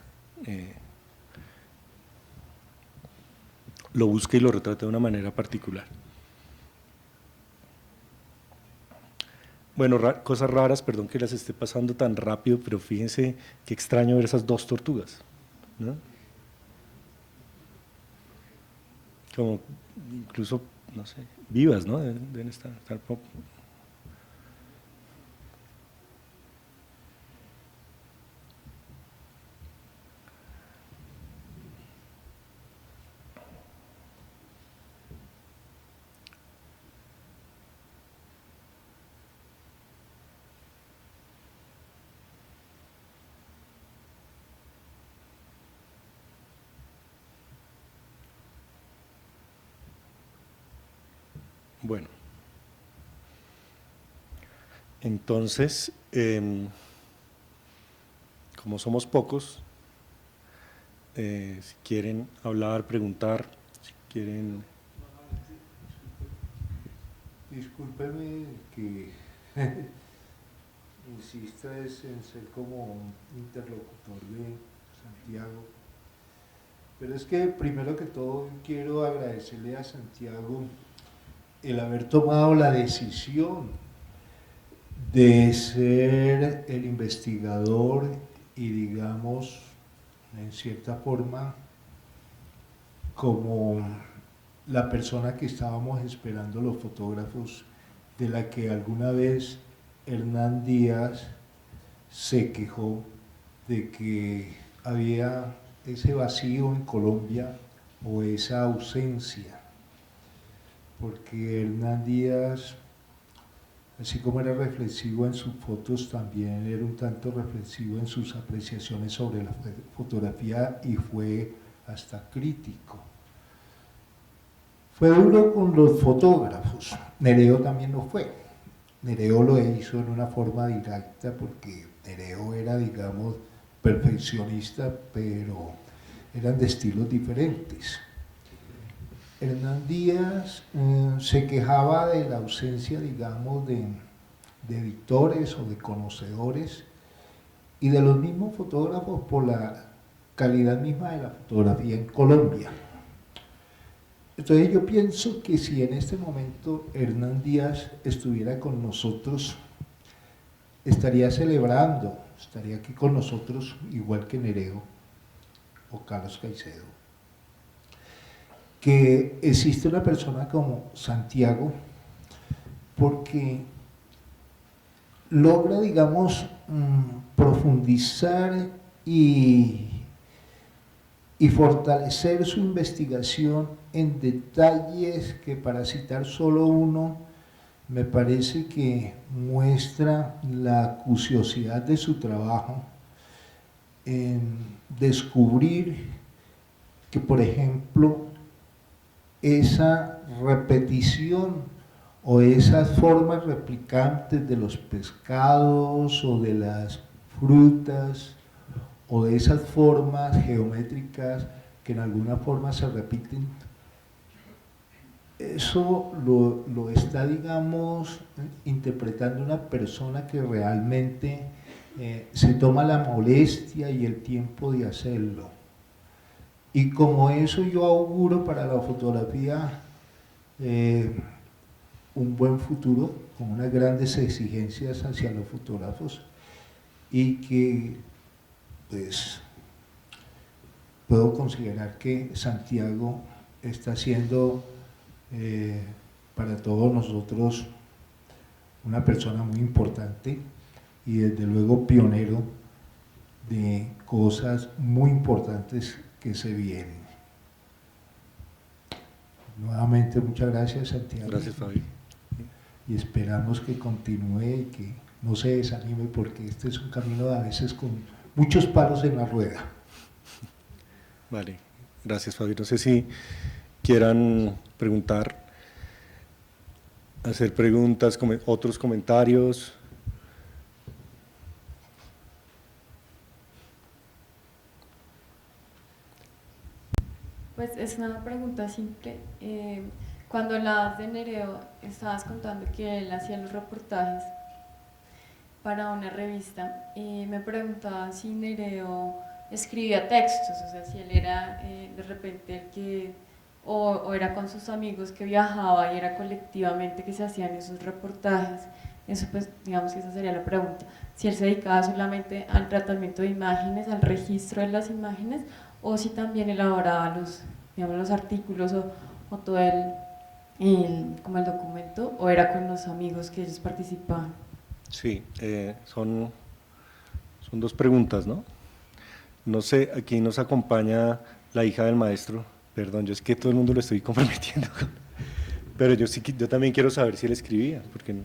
lo busca y lo retrata de una manera particular. Bueno, cosas raras, perdón que las esté pasando tan rápido, pero fíjense qué extraño ver esas dos tortugas, ¿no? Como incluso, no sé, vivas, ¿no? Deben estar bueno. Entonces, como somos pocos, si quieren hablar, preguntar, si quieren… Discúlpeme que insistes en ser como un interlocutor de Santiago, pero es que primero que todo quiero agradecerle a Santiago el haber tomado la decisión de ser el investigador y, digamos, en cierta forma, como la persona que estábamos esperando los fotógrafos, de la que alguna vez Hernán Díaz se quejó de que había ese vacío en Colombia o esa ausencia, porque Hernán Díaz, así como era reflexivo en sus fotos, también era un tanto reflexivo en sus apreciaciones sobre la fotografía y fue hasta crítico. Fue duro con los fotógrafos, Nereo también lo fue. Nereo lo hizo en una forma directa porque Nereo era, digamos, perfeccionista, pero eran de estilos diferentes. Hernán Díaz se quejaba de la ausencia, digamos, de editores o de conocedores y de los mismos fotógrafos por la calidad misma de la fotografía en Colombia. Entonces yo pienso que si en este momento Hernán Díaz estuviera con nosotros, estaría celebrando, estaría aquí con nosotros igual que Nereo o Carlos Caicedo, que existe una persona como Santiago, porque logra, digamos, profundizar y fortalecer su investigación en detalles que, para citar solo uno, me parece que muestra la acuciosidad de su trabajo en descubrir que, por ejemplo, esa repetición o esas formas replicantes de los pescados o de las frutas o de esas formas geométricas que en alguna forma se repiten, eso lo está, digamos, interpretando una persona que realmente se toma la molestia y el tiempo de hacerlo. Y como eso yo auguro para la fotografía un buen futuro, con unas grandes exigencias hacia los fotógrafos, y que pues puedo considerar que Santiago está siendo para todos nosotros una persona muy importante y desde luego pionero de cosas muy importantes que se vienen. Nuevamente muchas gracias, Santiago. Gracias, Fabi. Y esperamos que continúe y que no se desanime, porque este es un camino a veces con muchos palos en la rueda. Vale, gracias, Fabi. No sé si quieran preguntar, hacer preguntas, otros comentarios. Pues es una pregunta simple. Cuando hablabas de Nereo, estabas contando que él hacía los reportajes para una revista y me preguntaba si Nereo escribía textos, o sea, si él era de repente el que, o era con sus amigos que viajaba y era colectivamente que se hacían esos reportajes. Eso, pues, digamos que esa sería la pregunta. Si él se dedicaba solamente al tratamiento de imágenes, al registro de las imágenes, o si también elaboraba los, digamos, los artículos o todo como el documento, o era con los amigos que ellos participaban. Sí, son dos preguntas, ¿no? No sé, aquí nos acompaña la hija del maestro. Perdón, yo es que todo el mundo lo estoy comprometiendo. Pero yo también quiero saber si él escribía, porque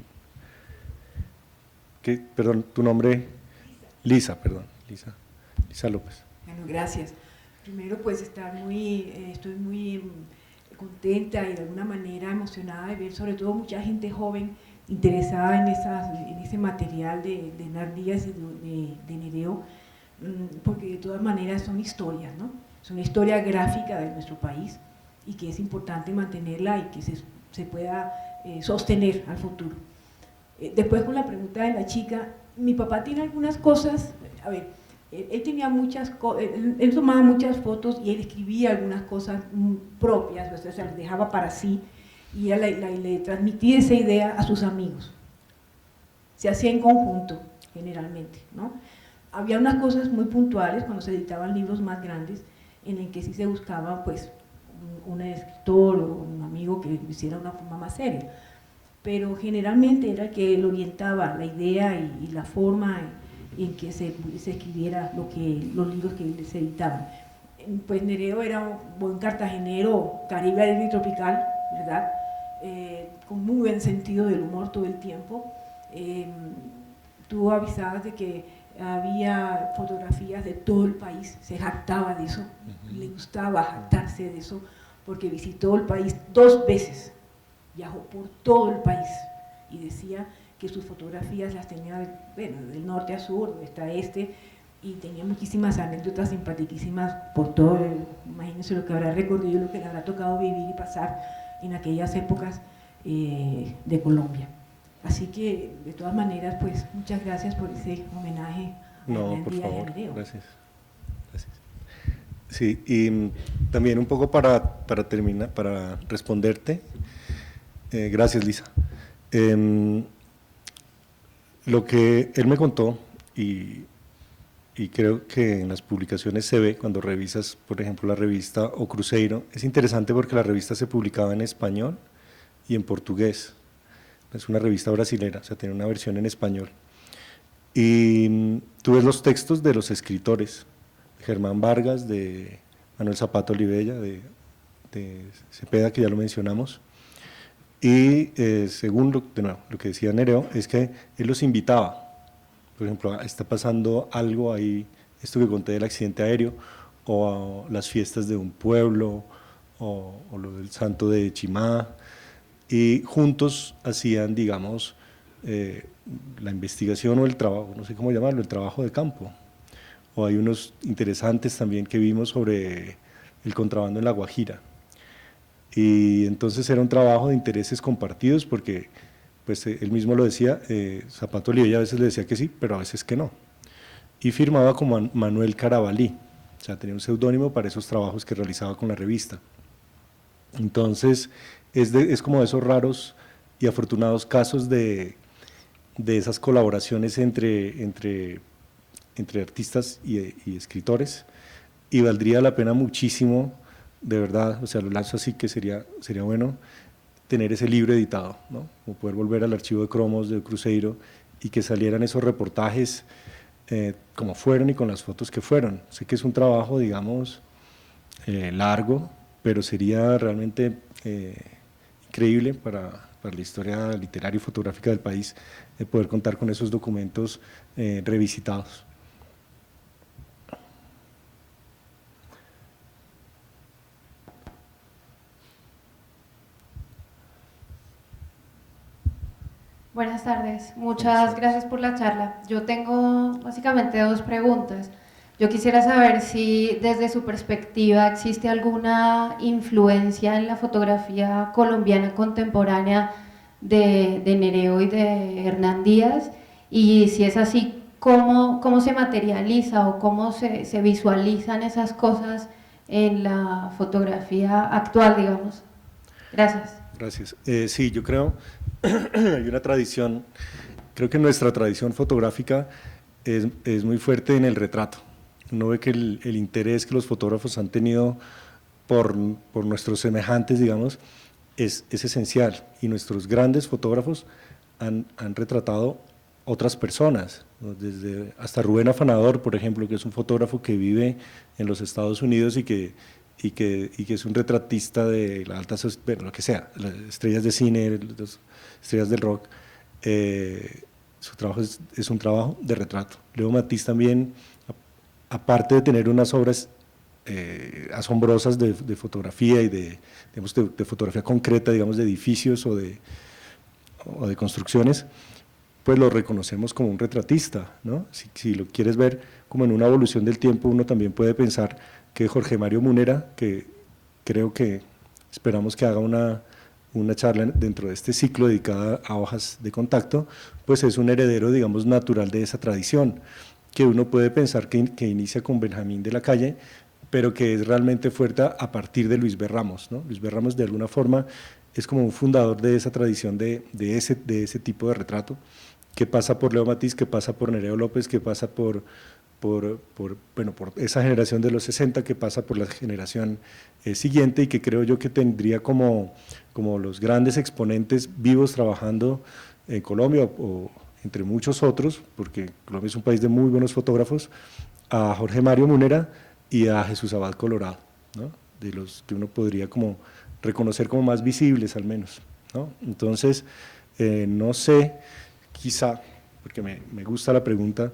perdón, tu nombre, Lisa, perdón, Lisa López. Bueno, gracias. Primero, pues estoy muy contenta y de alguna manera emocionada de ver sobre todo mucha gente joven interesada en ese material de Hernán Díaz y de Nereo, porque de todas maneras son historias, ¿no? Es una historia gráfica de nuestro país y que es importante mantenerla y que se pueda sostener al futuro. Después, con la pregunta de la chica, mi papá tiene algunas cosas, a ver, él tenía muchas cosas, él tomaba muchas fotos y él escribía algunas cosas propias, o sea, se las dejaba para sí, y le transmitía esa idea a sus amigos. Se hacía en conjunto, generalmente, ¿no? Había unas cosas muy puntuales cuando se editaban libros más grandes, en el que sí se buscaba, pues, un escritor o un amigo que lo hiciera de una forma más seria, pero generalmente era el que él orientaba la idea y la forma en que se escribiera los libros que se editaban. Pues Nereo era un buen cartagenero, caribeño y tropical, ¿verdad? Con muy buen sentido del humor todo el tiempo. Tú avisabas de que había fotografías de todo el país, se jactaba de eso, le gustaba jactarse de eso, porque visitó el país 2 veces, viajó por todo el país y decía que sus fotografías las tenía, bueno, del norte a sur, de oeste a este, y tenía muchísimas anécdotas simpaticísimas por todo, imagínense lo que habrá recorrido, lo que le habrá tocado vivir y pasar en aquellas épocas de Colombia. Así que, de todas maneras, pues, muchas gracias por ese homenaje. No, por favor, gracias. Gracias. Sí, y también un poco para terminar, para responderte, gracias Lisa. Lo que él me contó, y creo que en las publicaciones se ve, cuando revisas, por ejemplo, la revista O Cruzeiro, es interesante porque la revista se publicaba en español y en portugués. Es una revista brasilera, o sea, tiene una versión en español. Y tú ves los textos de los escritores, de Germán Vargas, de Manuel Zapata Olivella, de Cepeda, que ya lo mencionamos, y según lo que decía Nereo, es que él los invitaba. Por ejemplo, está pasando algo ahí, esto que conté del accidente aéreo, o las fiestas de un pueblo, o lo del santo de Chimá, y juntos hacían, digamos, la investigación o el trabajo, no sé cómo llamarlo, el trabajo de campo. O hay unos interesantes también que vimos sobre el contrabando en La Guajira. Y entonces era un trabajo de intereses compartidos porque, pues él mismo lo decía, Zapata Olivella a veces le decía que sí, pero a veces que no. Y firmaba como Manuel Carabalí, o sea, tenía un seudónimo para esos trabajos que realizaba con la revista. Entonces, es como de esos raros y afortunados casos de esas colaboraciones entre artistas y escritores, y valdría la pena muchísimo, de verdad, o sea, lo lanzo así que sería bueno tener ese libro editado, ¿no? O poder volver al archivo de cromos de Cruzeiro y que salieran esos reportajes como fueron y con las fotos que fueron. Sé que es un trabajo, digamos, largo, pero sería realmente increíble para la historia literaria y fotográfica del país poder contar con esos documentos revisitados. Buenas tardes, muchas gracias por la charla. Yo tengo básicamente 2 preguntas. Yo quisiera saber si desde su perspectiva existe alguna influencia en la fotografía colombiana contemporánea de Nereo y de Hernán Díaz, y si es así, ¿cómo se materializa o cómo se visualizan esas cosas en la fotografía actual, digamos? Gracias. Gracias. Sí, yo creo, hay una tradición, creo que nuestra tradición fotográfica es muy fuerte en el retrato. Uno ve que el interés que los fotógrafos han tenido por nuestros semejantes, digamos, es esencial, y nuestros grandes fotógrafos han retratado otras personas, ¿no? Hasta Rubén Afanador, por ejemplo, que es un fotógrafo que vive en los Estados Unidos y que es un retratista de la alta, bueno, lo que sea, las estrellas de cine, las estrellas del rock. Su trabajo es un trabajo de retrato. Leo Matiz también, aparte de tener unas obras asombrosas de fotografía y de fotografía concreta, digamos, de edificios o de construcciones, pues lo reconocemos como un retratista, ¿no? Si lo quieres ver como en una evolución del tiempo, uno también puede pensar que Jorge Mario Munera, que creo que esperamos que haga una charla dentro de este ciclo dedicada a hojas de contacto, pues es un heredero, digamos, natural de esa tradición, que uno puede pensar que inicia con Benjamín de la Calle, pero que es realmente fuerte a partir de Luis B. Ramos, ¿no? Luis B. Ramos de alguna forma es como un fundador de esa tradición de ese tipo de retrato, que pasa por Leo Matiz, que pasa por Nereo López, que pasa por esa generación de los 60, que pasa por la generación siguiente, y que creo yo que tendría como los grandes exponentes vivos trabajando en Colombia, o entre muchos otros, porque Colombia es un país de muy buenos fotógrafos, a Jorge Mario Munera y a Jesús Abad Colorado, ¿no? De los que uno podría como reconocer como más visibles al menos, ¿no? Entonces, no sé, quizá, porque me gusta la pregunta,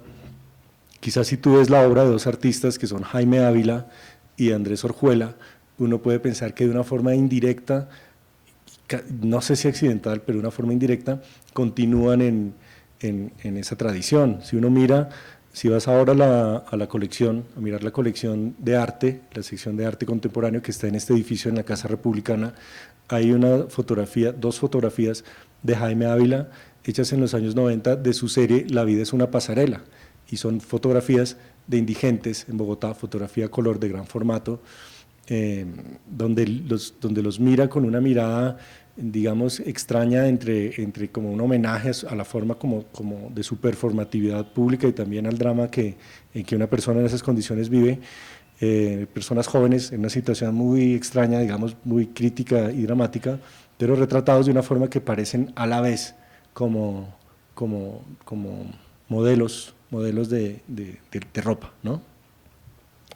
quizás si tú ves la obra de dos artistas que son Jaime Ávila y Andrés Orjuela, uno puede pensar que de una forma indirecta, no sé si accidental, pero de una forma indirecta, continúan en esa tradición. Si uno mira, si vas ahora a la colección, a mirar la colección de arte, la sección de arte contemporáneo que está en este edificio en la Casa Republicana, hay una fotografía, dos fotografías de Jaime Ávila hechas en los años 90 de su serie La vida es una pasarela, y son fotografías de indigentes en Bogotá, fotografía a color de gran formato, donde los mira con una mirada, digamos, extraña entre como un homenaje a la forma como de su performatividad pública y también al drama en que una persona en esas condiciones vive, personas jóvenes en una situación muy extraña, digamos, muy crítica y dramática, pero retratados de una forma que parecen a la vez como modelos de ropa, ¿no?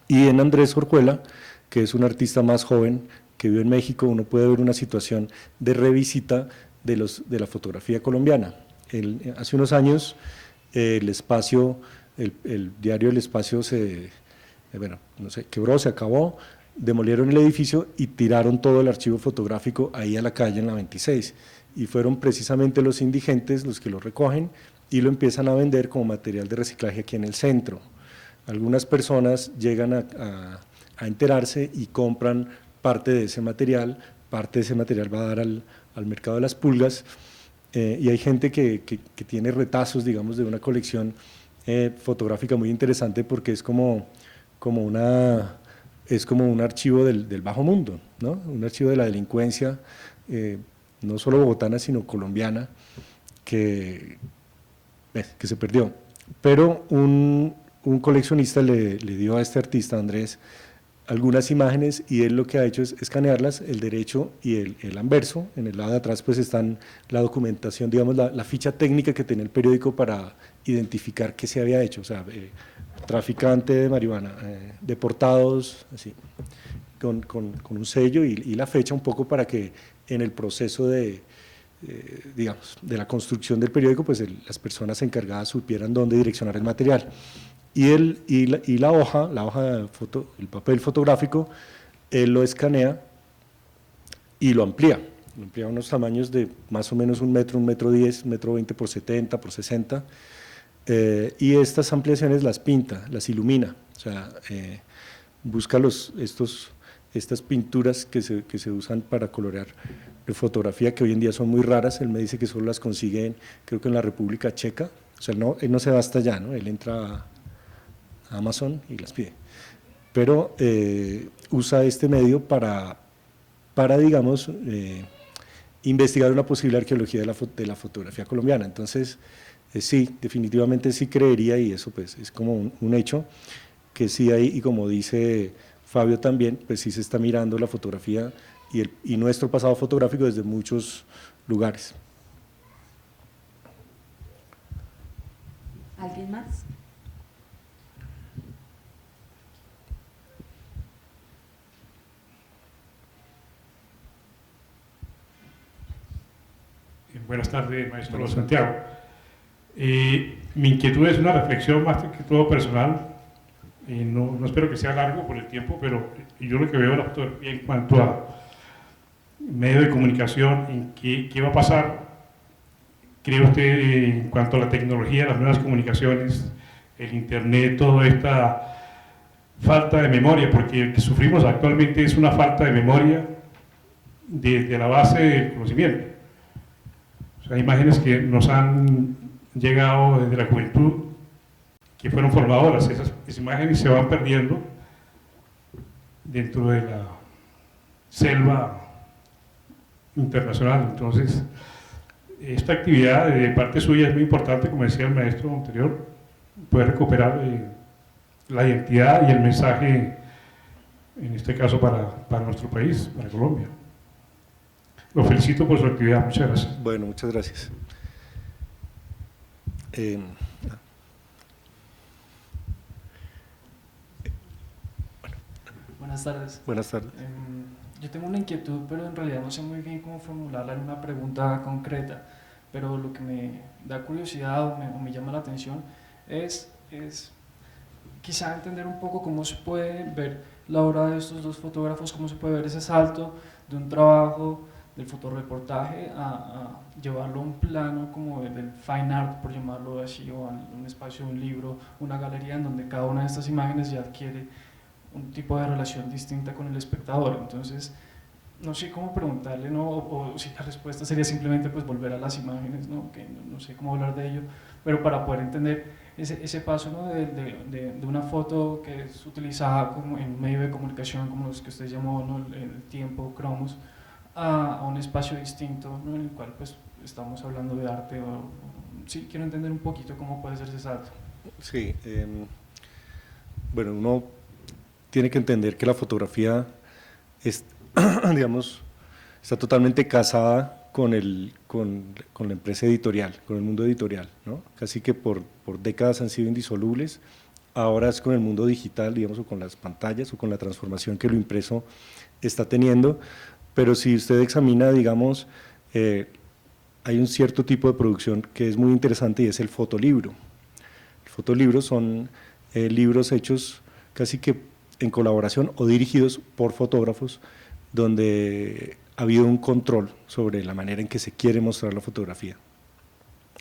Y en Andrés Orjuela, que es un artista más joven que vive en México, uno puede ver una situación de revisita de la fotografía colombiana. Hace unos años el diario El Espacio quebró, se acabó, demolieron el edificio y tiraron todo el archivo fotográfico ahí a la calle en la 26, y fueron precisamente los indigentes los que lo recogen y lo empiezan a vender como material de reciclaje aquí en el centro. Algunas personas llegan a enterarse y compran parte de ese material va a dar al mercado de las pulgas, y hay gente que tiene retazos, digamos, de una colección fotográfica muy interesante, porque es como un archivo del bajo mundo, ¿no? Un archivo de la delincuencia, no solo bogotana, sino colombiana, que se perdió. Pero un coleccionista le dio a este artista, Andrés, algunas imágenes, y él lo que ha hecho es escanearlas, el derecho y el anverso. En el lado de atrás pues están la documentación, digamos, la ficha técnica que tenía el periódico para identificar qué se había hecho, o sea, traficante de marihuana, deportados, así, con un sello y la fecha un poco para que en el proceso digamos, de la construcción del periódico, pues las personas encargadas supieran dónde direccionar el material. Y la hoja el papel fotográfico, él lo escanea y lo amplía a unos tamaños de más o menos 1 metro, 1,10 m, 1,20 m por 70, por 60, y estas ampliaciones las pinta, las ilumina, o sea, busca estas pinturas que se usan para colorear fotografía, que hoy en día son muy raras. Él me dice que solo las consigue, creo que en la República Checa, o sea, él no se va hasta allá, ¿no? Él entra a Amazon y las pide, pero usa este medio para digamos, investigar una posible arqueología de la fotografía colombiana. Entonces, sí, definitivamente sí creería, y eso pues es como un hecho, que sí hay, y como dice Fabio también, pues sí se está mirando la fotografía y nuestro pasado fotográfico desde muchos lugares. ¿Alguien más? Buenas tardes, maestro Santiago. Mi inquietud es una reflexión más que todo personal, no espero que sea largo por el tiempo, pero yo lo que veo la fotografía en cuanto a medio de comunicación, ¿qué va a pasar, cree usted, en cuanto a la tecnología, las nuevas comunicaciones, el internet, toda esta falta de memoria? Porque lo que sufrimos actualmente es una falta de memoria de la base del conocimiento. O sea, imágenes que nos han llegado desde la juventud, que fueron formadoras. Esas imágenes se van perdiendo dentro de la selva internacional. Entonces, esta actividad de parte suya es muy importante, como decía el maestro anterior, poder recuperar la identidad y el mensaje, en este caso para nuestro país, para Colombia. Lo felicito por su actividad, muchas gracias. Bueno, muchas gracias. Buenas tardes. Buenas tardes. Yo tengo una inquietud, pero en realidad no sé muy bien cómo formularla en una pregunta concreta, pero lo que me da curiosidad o me llama la atención es quizá entender un poco cómo se puede ver la obra de estos dos fotógrafos, cómo se puede ver ese salto de un trabajo del fotoreportaje a llevarlo a un plano como del fine art, por llamarlo así, o a un espacio, un libro, una galería en donde cada una de estas imágenes ya adquiere un tipo de relación distinta con el espectador. Entonces, no sé cómo preguntarle, ¿no? O si la respuesta sería simplemente pues volver a las imágenes, ¿no? Que no sé cómo hablar de ello, pero para poder entender ese paso, ¿no? de una foto que es utilizada como en un medio de comunicación como los que usted llamó, ¿no? el tiempo, cromos, a un espacio distinto, ¿no? En el cual pues estamos hablando de arte. Sí, quiero entender un poquito cómo puede ser ese salto. Sí, bueno, uno tiene que entender que la fotografía es, digamos, está totalmente casada con la empresa editorial, con el mundo editorial, ¿no? Casi que por décadas han sido indisolubles. Ahora es con el mundo digital, digamos, o con las pantallas, o con la transformación que lo impreso está teniendo. Pero si usted examina, digamos, hay un cierto tipo de producción que es muy interesante y es el fotolibro. El fotolibro son libros hechos casi que en colaboración o dirigidos por fotógrafos, donde ha habido un control sobre la manera en que se quiere mostrar la fotografía.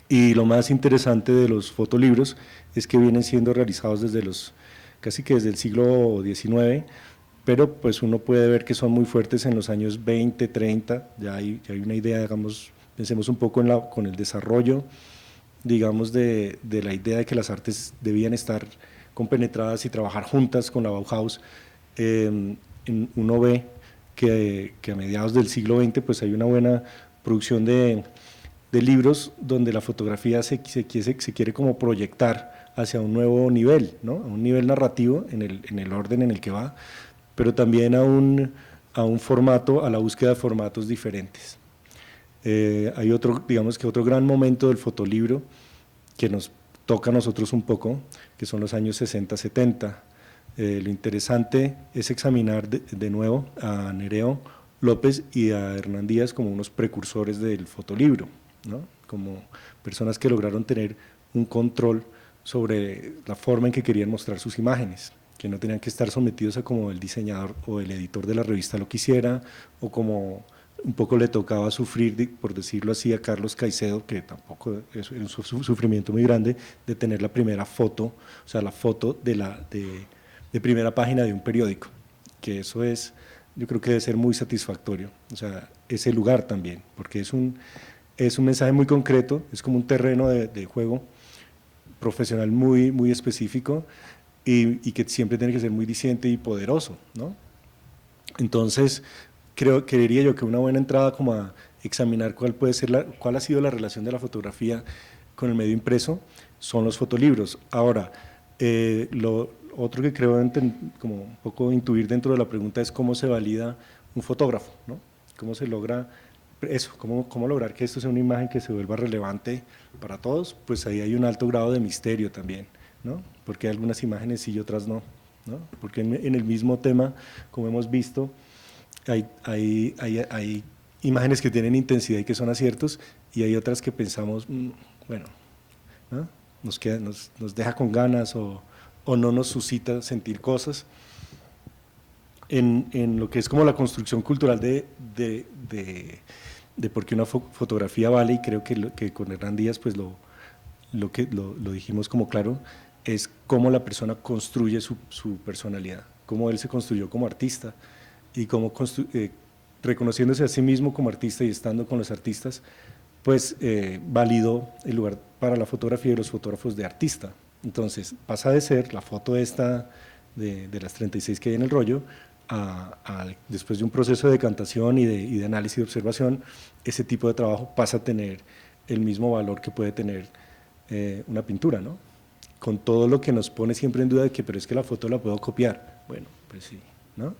Y lo más interesante de los fotolibros es que vienen siendo realizados casi que desde el siglo XIX, pero pues uno puede ver que son muy fuertes en los años 20, 30, ya hay una idea, digamos, pensemos un poco con el desarrollo, digamos, de la idea de que las artes debían estar compenetradas y trabajar juntas con la Bauhaus. Uno ve que a mediados del siglo XX pues hay una buena producción de libros donde la fotografía se quiere como proyectar hacia un nuevo nivel, ¿no? A un nivel narrativo en el orden en el que va, pero también a un formato, a la búsqueda de formatos diferentes. Hay otro gran momento del fotolibro que nos toca a nosotros un poco, que son los años 60, 70. Lo interesante es examinar de nuevo a Nereo López y a Hernán Díaz como unos precursores del fotolibro, ¿no? Como personas que lograron tener un control sobre la forma en que querían mostrar sus imágenes, que no tenían que estar sometidos a como el diseñador o el editor de la revista lo quisiera, o como un poco le tocaba sufrir, por decirlo así, a Carlos Caicedo, que tampoco es un sufrimiento muy grande, de tener la primera foto, o sea, la foto de primera página de un periódico, que eso es, yo creo que debe ser muy satisfactorio, o sea, ese lugar también, porque es un mensaje muy concreto, es como un terreno de juego profesional muy, muy específico y que siempre tiene que ser muy diciente y poderoso, ¿no? Entonces, creería yo que una buena entrada como a examinar cuál ha sido la relación de la fotografía con el medio impreso son los fotolibros. Ahora, lo otro que creo como un poco intuir dentro de la pregunta es cómo se valida un fotógrafo, ¿no? Cómo se logra eso, cómo lograr que esto sea una imagen que se vuelva relevante para todos. Pues ahí hay un alto grado de misterio también, ¿no? Porque hay algunas imágenes sí y otras no, ¿no? Porque en el mismo tema, como hemos visto, hay imágenes que tienen intensidad y que son aciertos, y hay otras que pensamos, bueno, ¿no? nos deja con ganas o no nos suscita sentir cosas. En lo que es como la construcción cultural de por qué una fotografía vale, y creo que con Hernán Díaz pues lo dijimos como claro, es cómo la persona construye su personalidad, cómo él se construyó como artista y cómo reconociéndose a sí mismo como artista y estando con los artistas, pues validó el lugar para la fotografía y los fotógrafos de artista. Entonces pasa de ser la foto esta de las 36 que hay en el rollo, después de un proceso de decantación y de análisis y de observación, ese tipo de trabajo pasa a tener el mismo valor que puede tener una pintura, ¿no? Con todo lo que nos pone siempre en duda de que, pero es que la foto la puedo copiar. Bueno, pues sí, ¿no?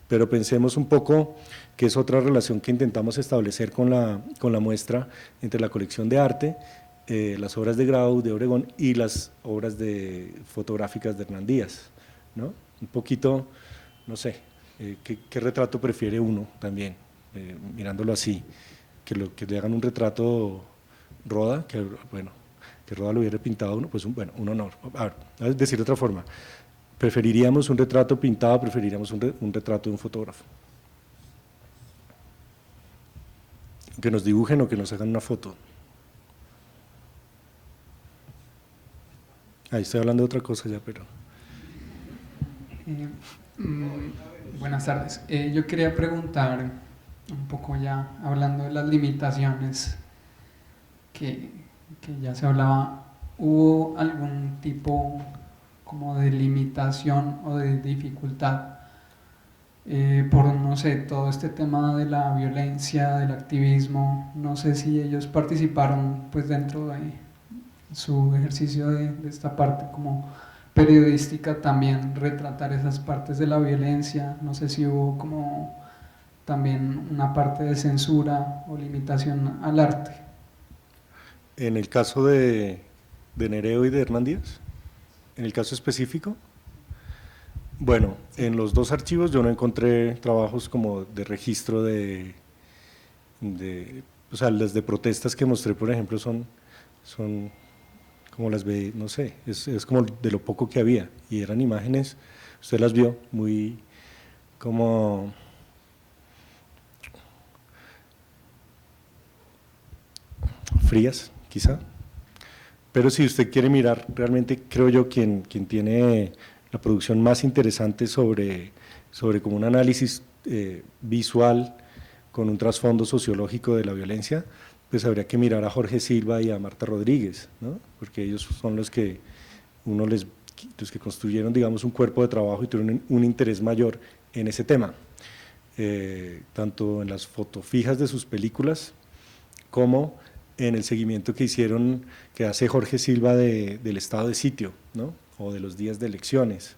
Pero pensemos un poco que es otra relación que intentamos establecer con la muestra entre la colección de arte, las obras de Grau, de Obregón y las obras fotográficas de Hernán Díaz, ¿no? Un poquito, no sé, ¿qué retrato prefiere uno también, mirándolo así? Que le hagan un retrato Roda, que bueno, que Roda lo hubiera pintado uno, pues un honor. A ver, decir de otra forma, ¿preferiríamos un retrato pintado, preferiríamos un retrato de un fotógrafo? Que nos dibujen o que nos hagan una foto. Ahí estoy hablando de otra cosa ya, pero… Buenas tardes. Yo quería preguntar, un poco ya hablando de las limitaciones que ya se hablaba, ¿hubo algún tipo como de limitación o de dificultad por, no sé, todo este tema de la violencia, del activismo? No sé si ellos participaron pues dentro de su ejercicio de esta parte como periodística, también retratar esas partes de la violencia. No sé si hubo como también una parte de censura o limitación al arte. En el caso de Nereo y de Hernán Díaz, en el caso específico, bueno, en los dos archivos yo no encontré trabajos como de registro o sea, las de protestas que mostré, por ejemplo, son como las ve, no sé, es como de lo poco que había, y eran imágenes, usted las vio, muy como… frías, quizá, pero si usted quiere mirar, realmente creo yo quien tiene la producción más interesante sobre como un análisis visual con un trasfondo sociológico de la violencia, pues habría que mirar a Jorge Silva y a Marta Rodríguez, ¿no? Porque ellos son los que construyeron, digamos, un cuerpo de trabajo y tuvieron un interés mayor en ese tema, tanto en las fotofijas de sus películas como en el seguimiento que hicieron, que hace Jorge Silva del estado de sitio, ¿no? O de los días de elecciones,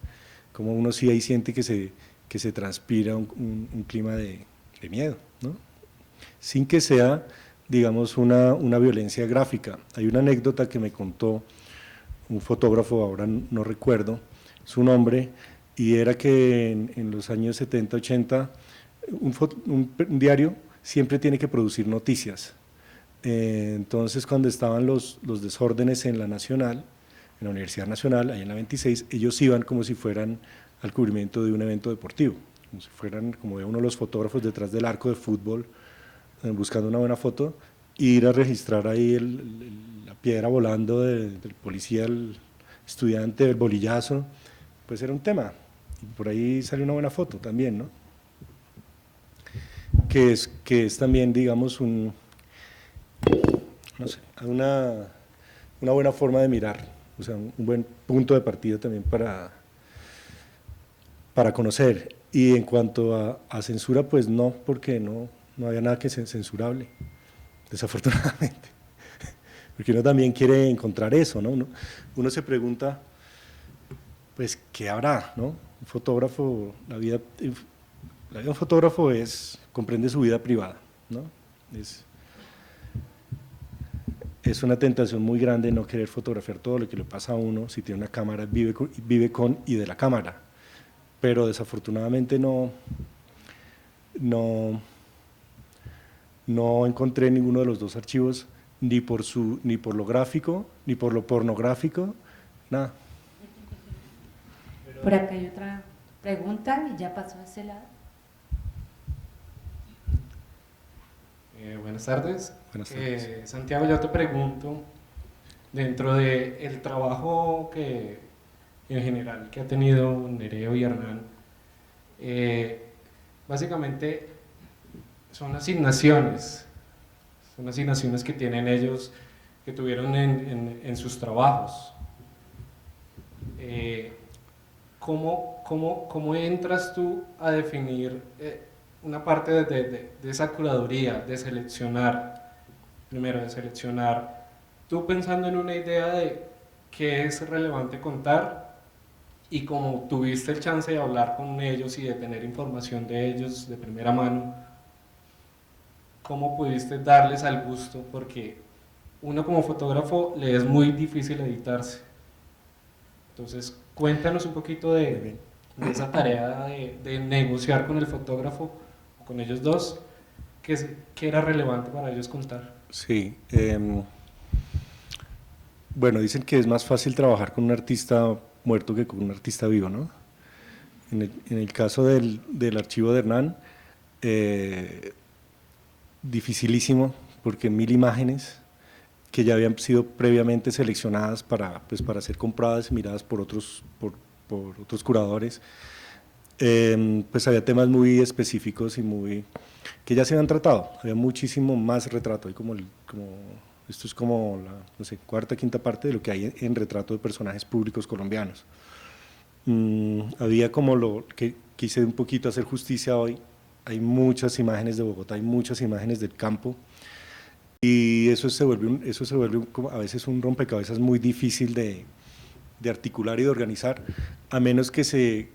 como uno sí ahí siente que se transpira un clima de miedo, ¿no? Sin que sea, digamos, una violencia gráfica. Hay una anécdota que me contó un fotógrafo, ahora no recuerdo su nombre, y era que en los años 70, 80, un diario siempre tiene que producir noticias. Entonces, cuando estaban los desórdenes en la Nacional, en la Universidad Nacional, ahí en la 26, ellos iban como si fueran al cubrimiento de un evento deportivo, como si fueran como de uno de los fotógrafos detrás del arco de fútbol, buscando una buena foto, e ir a registrar ahí la piedra volando del policía, el estudiante, el bolillazo, pues era un tema, y por ahí sale una buena foto también, ¿no? Que es también, digamos, no sé, una buena forma de mirar, o sea, un buen punto de partida también para conocer. Y en cuanto a censura, pues no, porque no había nada que sea censurable, desafortunadamente, porque uno también quiere encontrar eso, ¿no? Uno se pregunta, pues, ¿qué habrá, no? Un fotógrafo, la vida de un fotógrafo comprende su vida privada, ¿no? Es una tentación muy grande no querer fotografiar todo lo que le pasa a uno. Si tiene una cámara, vive con y de la cámara, pero desafortunadamente no encontré ninguno de los dos archivos, ni por lo gráfico, ni por lo pornográfico, nada. Por acá hay otra pregunta y ya pasó a ese lado. Buenas tardes. Buenas tardes. Santiago, yo te pregunto, dentro del trabajo que en general que ha tenido Nereo y Hernán, básicamente son asignaciones que tienen ellos, que tuvieron en sus trabajos. ¿Cómo entras tú a definir una parte de esa curaduría, de seleccionar, primero de seleccionar, tú pensando en una idea de qué es relevante contar, y como tuviste el chance de hablar con ellos y de tener información de ellos de primera mano, ¿cómo pudiste darles al gusto? Porque uno como fotógrafo le es muy difícil editarse. Entonces, cuéntanos un poquito de esa tarea de negociar con el fotógrafo, con ellos dos, qué era relevante para ellos contar. Sí, bueno, dicen que es más fácil trabajar con un artista muerto que con un artista vivo, ¿no? En el caso del archivo de Hernán, dificilísimo, porque 1000 imágenes que ya habían sido previamente seleccionadas para ser compradas y miradas por otros curadores, pues había temas muy específicos y que ya se habían tratado, había muchísimo más retrato, esto es como la, no sé, cuarta, quinta parte de lo que hay en retrato de personajes públicos colombianos. Había como lo que quise un poquito hacer justicia hoy, hay muchas imágenes de Bogotá, hay muchas imágenes del campo, y eso se vuelve como a veces un rompecabezas muy difícil de articular y de organizar, a menos que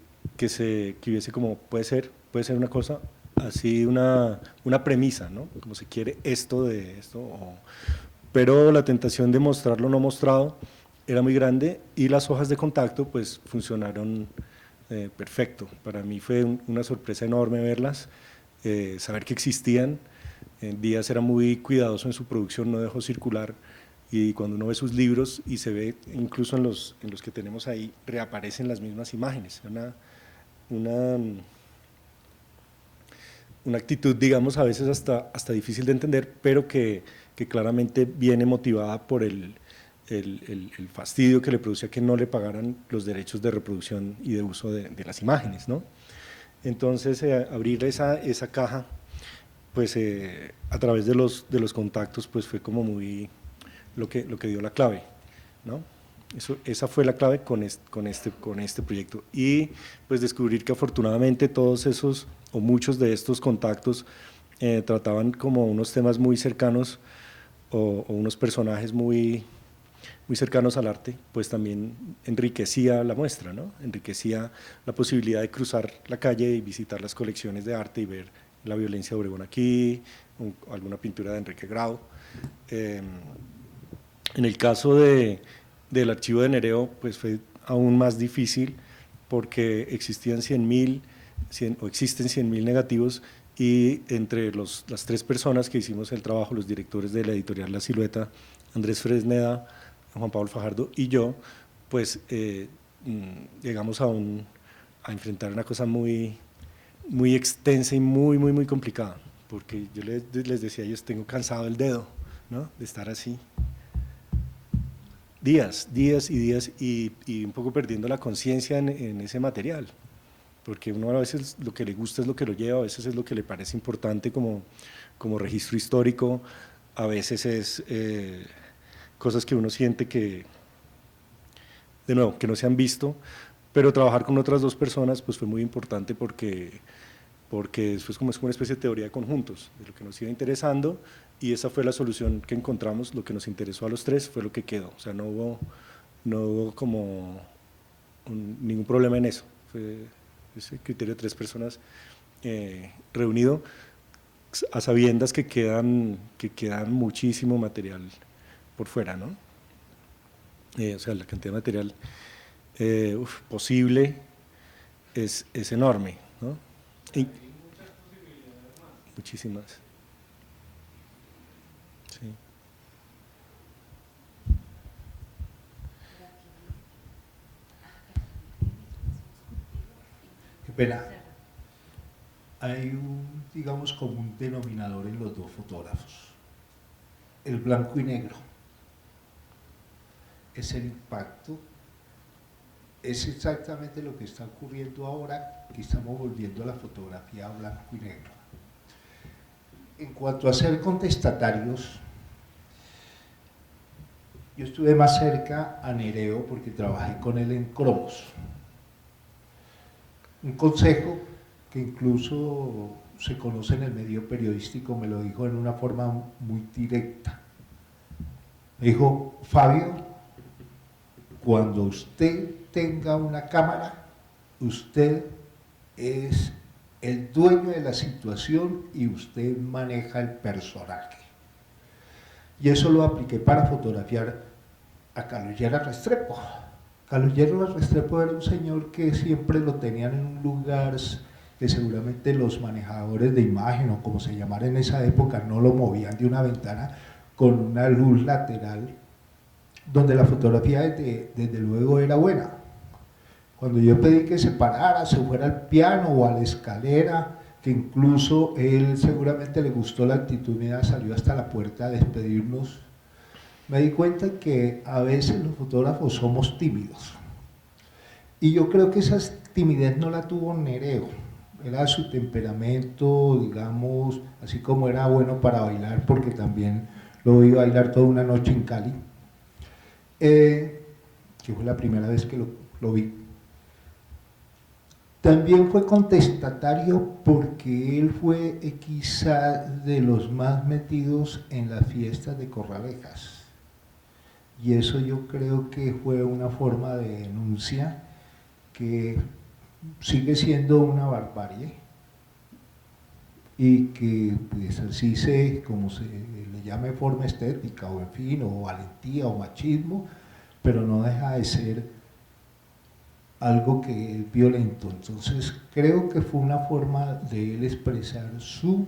hubiese como, puede ser una cosa así, una premisa, ¿no? Como se quiere esto de esto, pero la tentación de mostrarlo no mostrado era muy grande, y las hojas de contacto pues funcionaron perfecto. Para mí fue una sorpresa enorme verlas, saber que existían. Díaz era muy cuidadoso en su producción, no dejó circular, y cuando uno ve sus libros y se ve incluso en los que tenemos ahí, reaparecen las mismas imágenes. Una actitud, digamos, a veces hasta difícil de entender, pero que claramente viene motivada por el fastidio que le producía que no le pagaran los derechos de reproducción y de uso de las imágenes, ¿no? Entonces, abrir esa caja, pues a través de los contactos, pues fue como muy lo que dio la clave, ¿no? Esa fue la clave con este proyecto, y pues descubrir que afortunadamente todos esos o muchos de estos contactos trataban como unos temas muy cercanos o unos personajes muy cercanos al arte, pues también enriquecía la muestra, ¿no? Enriquecía la posibilidad de cruzar la calle y visitar las colecciones de arte y ver la violencia de Obregón aquí, alguna pintura de Enrique Grau. En el caso del archivo de Nereo, pues fue aún más difícil, porque existían 100.000 existen 100.000 negativos, y entre las 3 personas que hicimos el trabajo, los directores de la editorial La Silueta, Andrés Fresneda, Juan Pablo Fajardo y yo, pues llegamos a enfrentar una cosa muy extensa y muy complicada, porque yo les decía a ellos, tengo cansado el dedo, ¿no?, de estar así días y días, y un poco perdiendo la conciencia en ese material, porque uno a veces lo que le gusta es lo que lo lleva, a veces es lo que le parece importante como registro histórico, a veces es cosas que uno siente que, de nuevo, que no se han visto, pero trabajar con otras 2 personas pues fue muy importante, porque después como es como una especie de teoría de conjuntos, de lo que nos iba interesando, y esa fue la solución que encontramos. Lo que nos interesó a los 3 fue lo que quedó, o sea, no hubo como ningún problema en eso, fue ese criterio de 3 personas reunido, a sabiendas que quedan muchísimo material por fuera, ¿no? O sea, la cantidad de material posible es enorme, ¿no? Muchísimas. Sí. Qué pena. Hay digamos, como un denominador en los 2 fotógrafos, el blanco y negro. Es el impacto, es exactamente lo que está ocurriendo ahora, que estamos volviendo a la fotografía a blanco y negro. En cuanto a ser contestatarios, yo estuve más cerca a Nereo porque trabajé con él en cromos. Un consejo que incluso se conoce en el medio periodístico me lo dijo en una forma muy directa. Me dijo: Fabio, cuando usted tenga una cámara, usted es el dueño de la situación y usted maneja el personaje. Y eso lo apliqué para fotografiar a Carlos Lleras Restrepo. Carlos Lleras Restrepo era un señor que siempre lo tenían en un lugar que seguramente los manejadores de imagen, o como se llamara en esa época, no lo movían de una ventana con una luz lateral, donde la fotografía desde luego era buena. Cuando yo pedí que se parara, se fuera al piano o a la escalera, que incluso él seguramente le gustó la actitud mía, salió hasta la puerta a despedirnos, me di cuenta que a veces los fotógrafos somos tímidos. Y yo creo que esa timidez no la tuvo Nereo, era su temperamento, digamos, así como era bueno para bailar, porque también lo vi bailar toda una noche en Cali, que fue la primera vez que lo vi. También fue contestatario porque él fue quizá de los más metidos en las fiestas de Corralejas. Y eso yo creo que fue una forma de denuncia que sigue siendo una barbarie y que pues así como se le llame forma estética o en fin, o valentía o machismo, pero no deja de ser algo que es violento. Entonces creo que fue una forma de él expresar su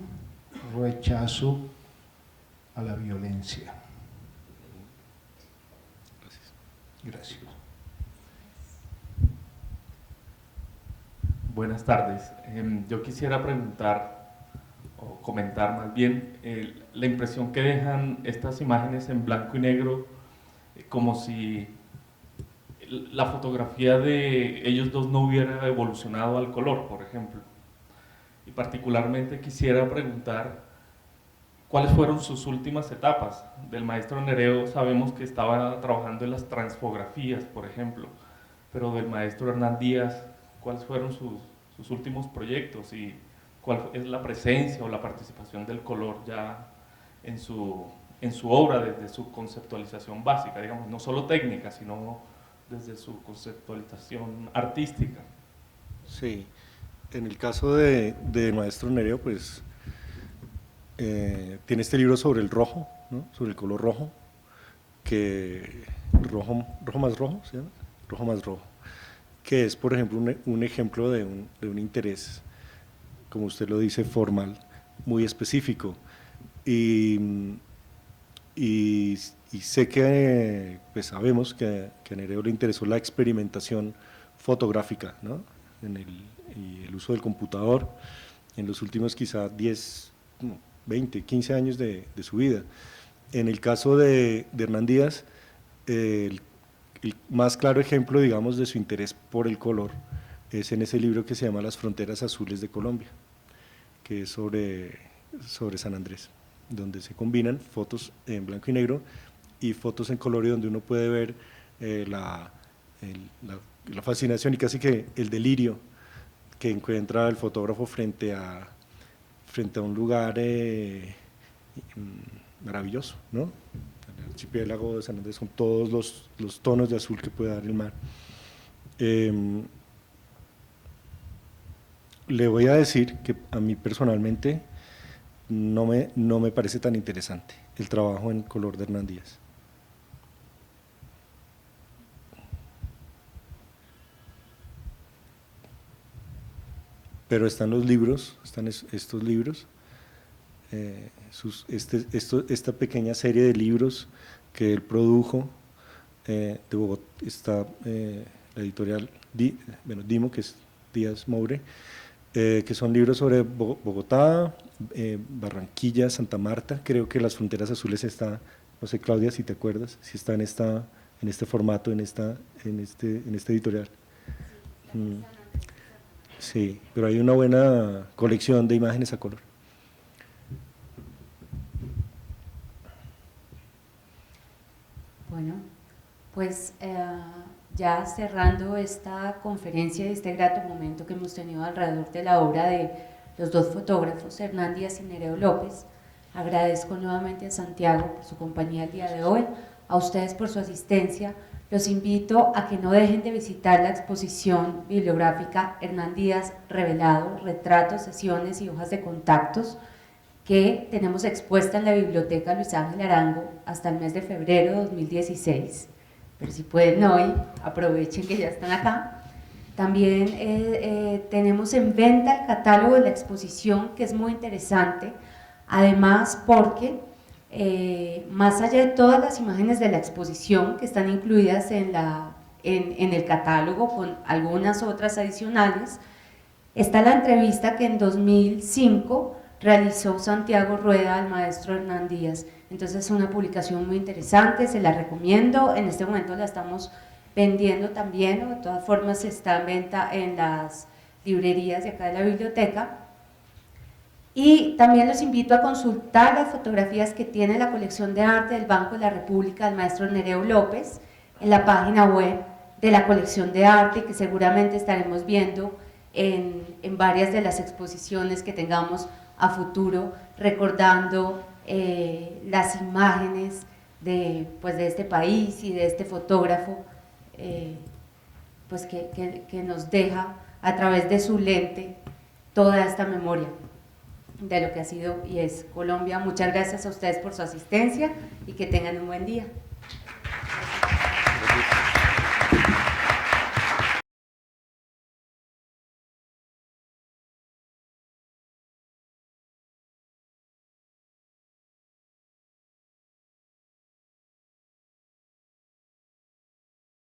rechazo a la violencia. Gracias. Buenas tardes. Yo quisiera preguntar o comentar más bien la impresión que dejan estas imágenes en blanco y negro, como si la fotografía de ellos dos no hubiera evolucionado al color, por ejemplo. Y particularmente quisiera preguntar cuáles fueron sus últimas etapas. Del maestro Nereo sabemos que estaba trabajando en las transfotografías, por ejemplo, pero del maestro Hernán Díaz, ¿cuáles fueron sus últimos proyectos y cuál es la presencia o la participación del color ya en su obra desde su conceptualización básica, digamos, no solo técnica, sino desde su conceptualización artística? Sí, en el caso de maestro Nereo, pues tiene este libro sobre el rojo, ¿no? Sobre el color rojo, que rojo más rojo, ¿se llama? Rojo más rojo, que es, por ejemplo, un ejemplo de un interés, como usted lo dice, formal, muy específico. Y sé que, pues sabemos que a Nereo le interesó la experimentación fotográfica, ¿no? Y el uso del computador en los últimos quizá 10, 20, 15 años de su vida. En el caso de Hernán Díaz, el más claro ejemplo, digamos, de su interés por el color es en ese libro que se llama Las fronteras azules de Colombia, que es sobre San Andrés, donde se combinan fotos en blanco y negro y fotos en color, y donde uno puede ver la fascinación y casi que el delirio que encuentra el fotógrafo frente a un lugar maravilloso, ¿no? El archipiélago de San Andrés, con todos los tonos de azul que puede dar el mar. Le voy a decir que a mí personalmente no me parece tan interesante el trabajo en color de Hernán Díaz. Pero están los libros, están estos libros, esta pequeña serie de libros que él produjo, de Bogotá, está la editorial Dimo, que es Díaz Moure, que son libros sobre Bogotá, Barranquilla, Santa Marta. Creo que Las fronteras azules está, no sé, Claudia, si te acuerdas, si está en este formato, en este editorial. Sí, pero hay una buena colección de imágenes a color. Bueno, pues ya cerrando esta conferencia y este grato momento que hemos tenido alrededor de la obra de los dos fotógrafos, Hernán Díaz y Nereo López, agradezco nuevamente a Santiago por su compañía el día de hoy, a ustedes por su asistencia. Los invito a que no dejen de visitar la exposición bibliográfica Hernán Díaz Revelado, retratos, sesiones y hojas de contactos, que tenemos expuesta en la Biblioteca Luis Ángel Arango hasta el mes de febrero de 2016. Pero si pueden hoy, aprovechen que ya están acá. También tenemos en venta el catálogo de la exposición, que es muy interesante, además porque más allá de todas las imágenes de la exposición que están incluidas en el catálogo con algunas otras adicionales, está la entrevista que en 2005 realizó Santiago Rueda al maestro Hernán Díaz. Entonces es una publicación muy interesante, se la recomiendo. En este momento la estamos vendiendo también, o de todas formas está en venta en las librerías de acá de la biblioteca. Y también los invito a consultar las fotografías que tiene la colección de arte del Banco de la República del maestro Nereo López en la página web de la colección de arte, que seguramente estaremos viendo en varias de las exposiciones que tengamos a futuro, recordando las imágenes de este país y de este fotógrafo pues que nos deja a través de su lente toda esta memoria de lo que ha sido y es Colombia. Muchas gracias a ustedes por su asistencia y que tengan un buen día.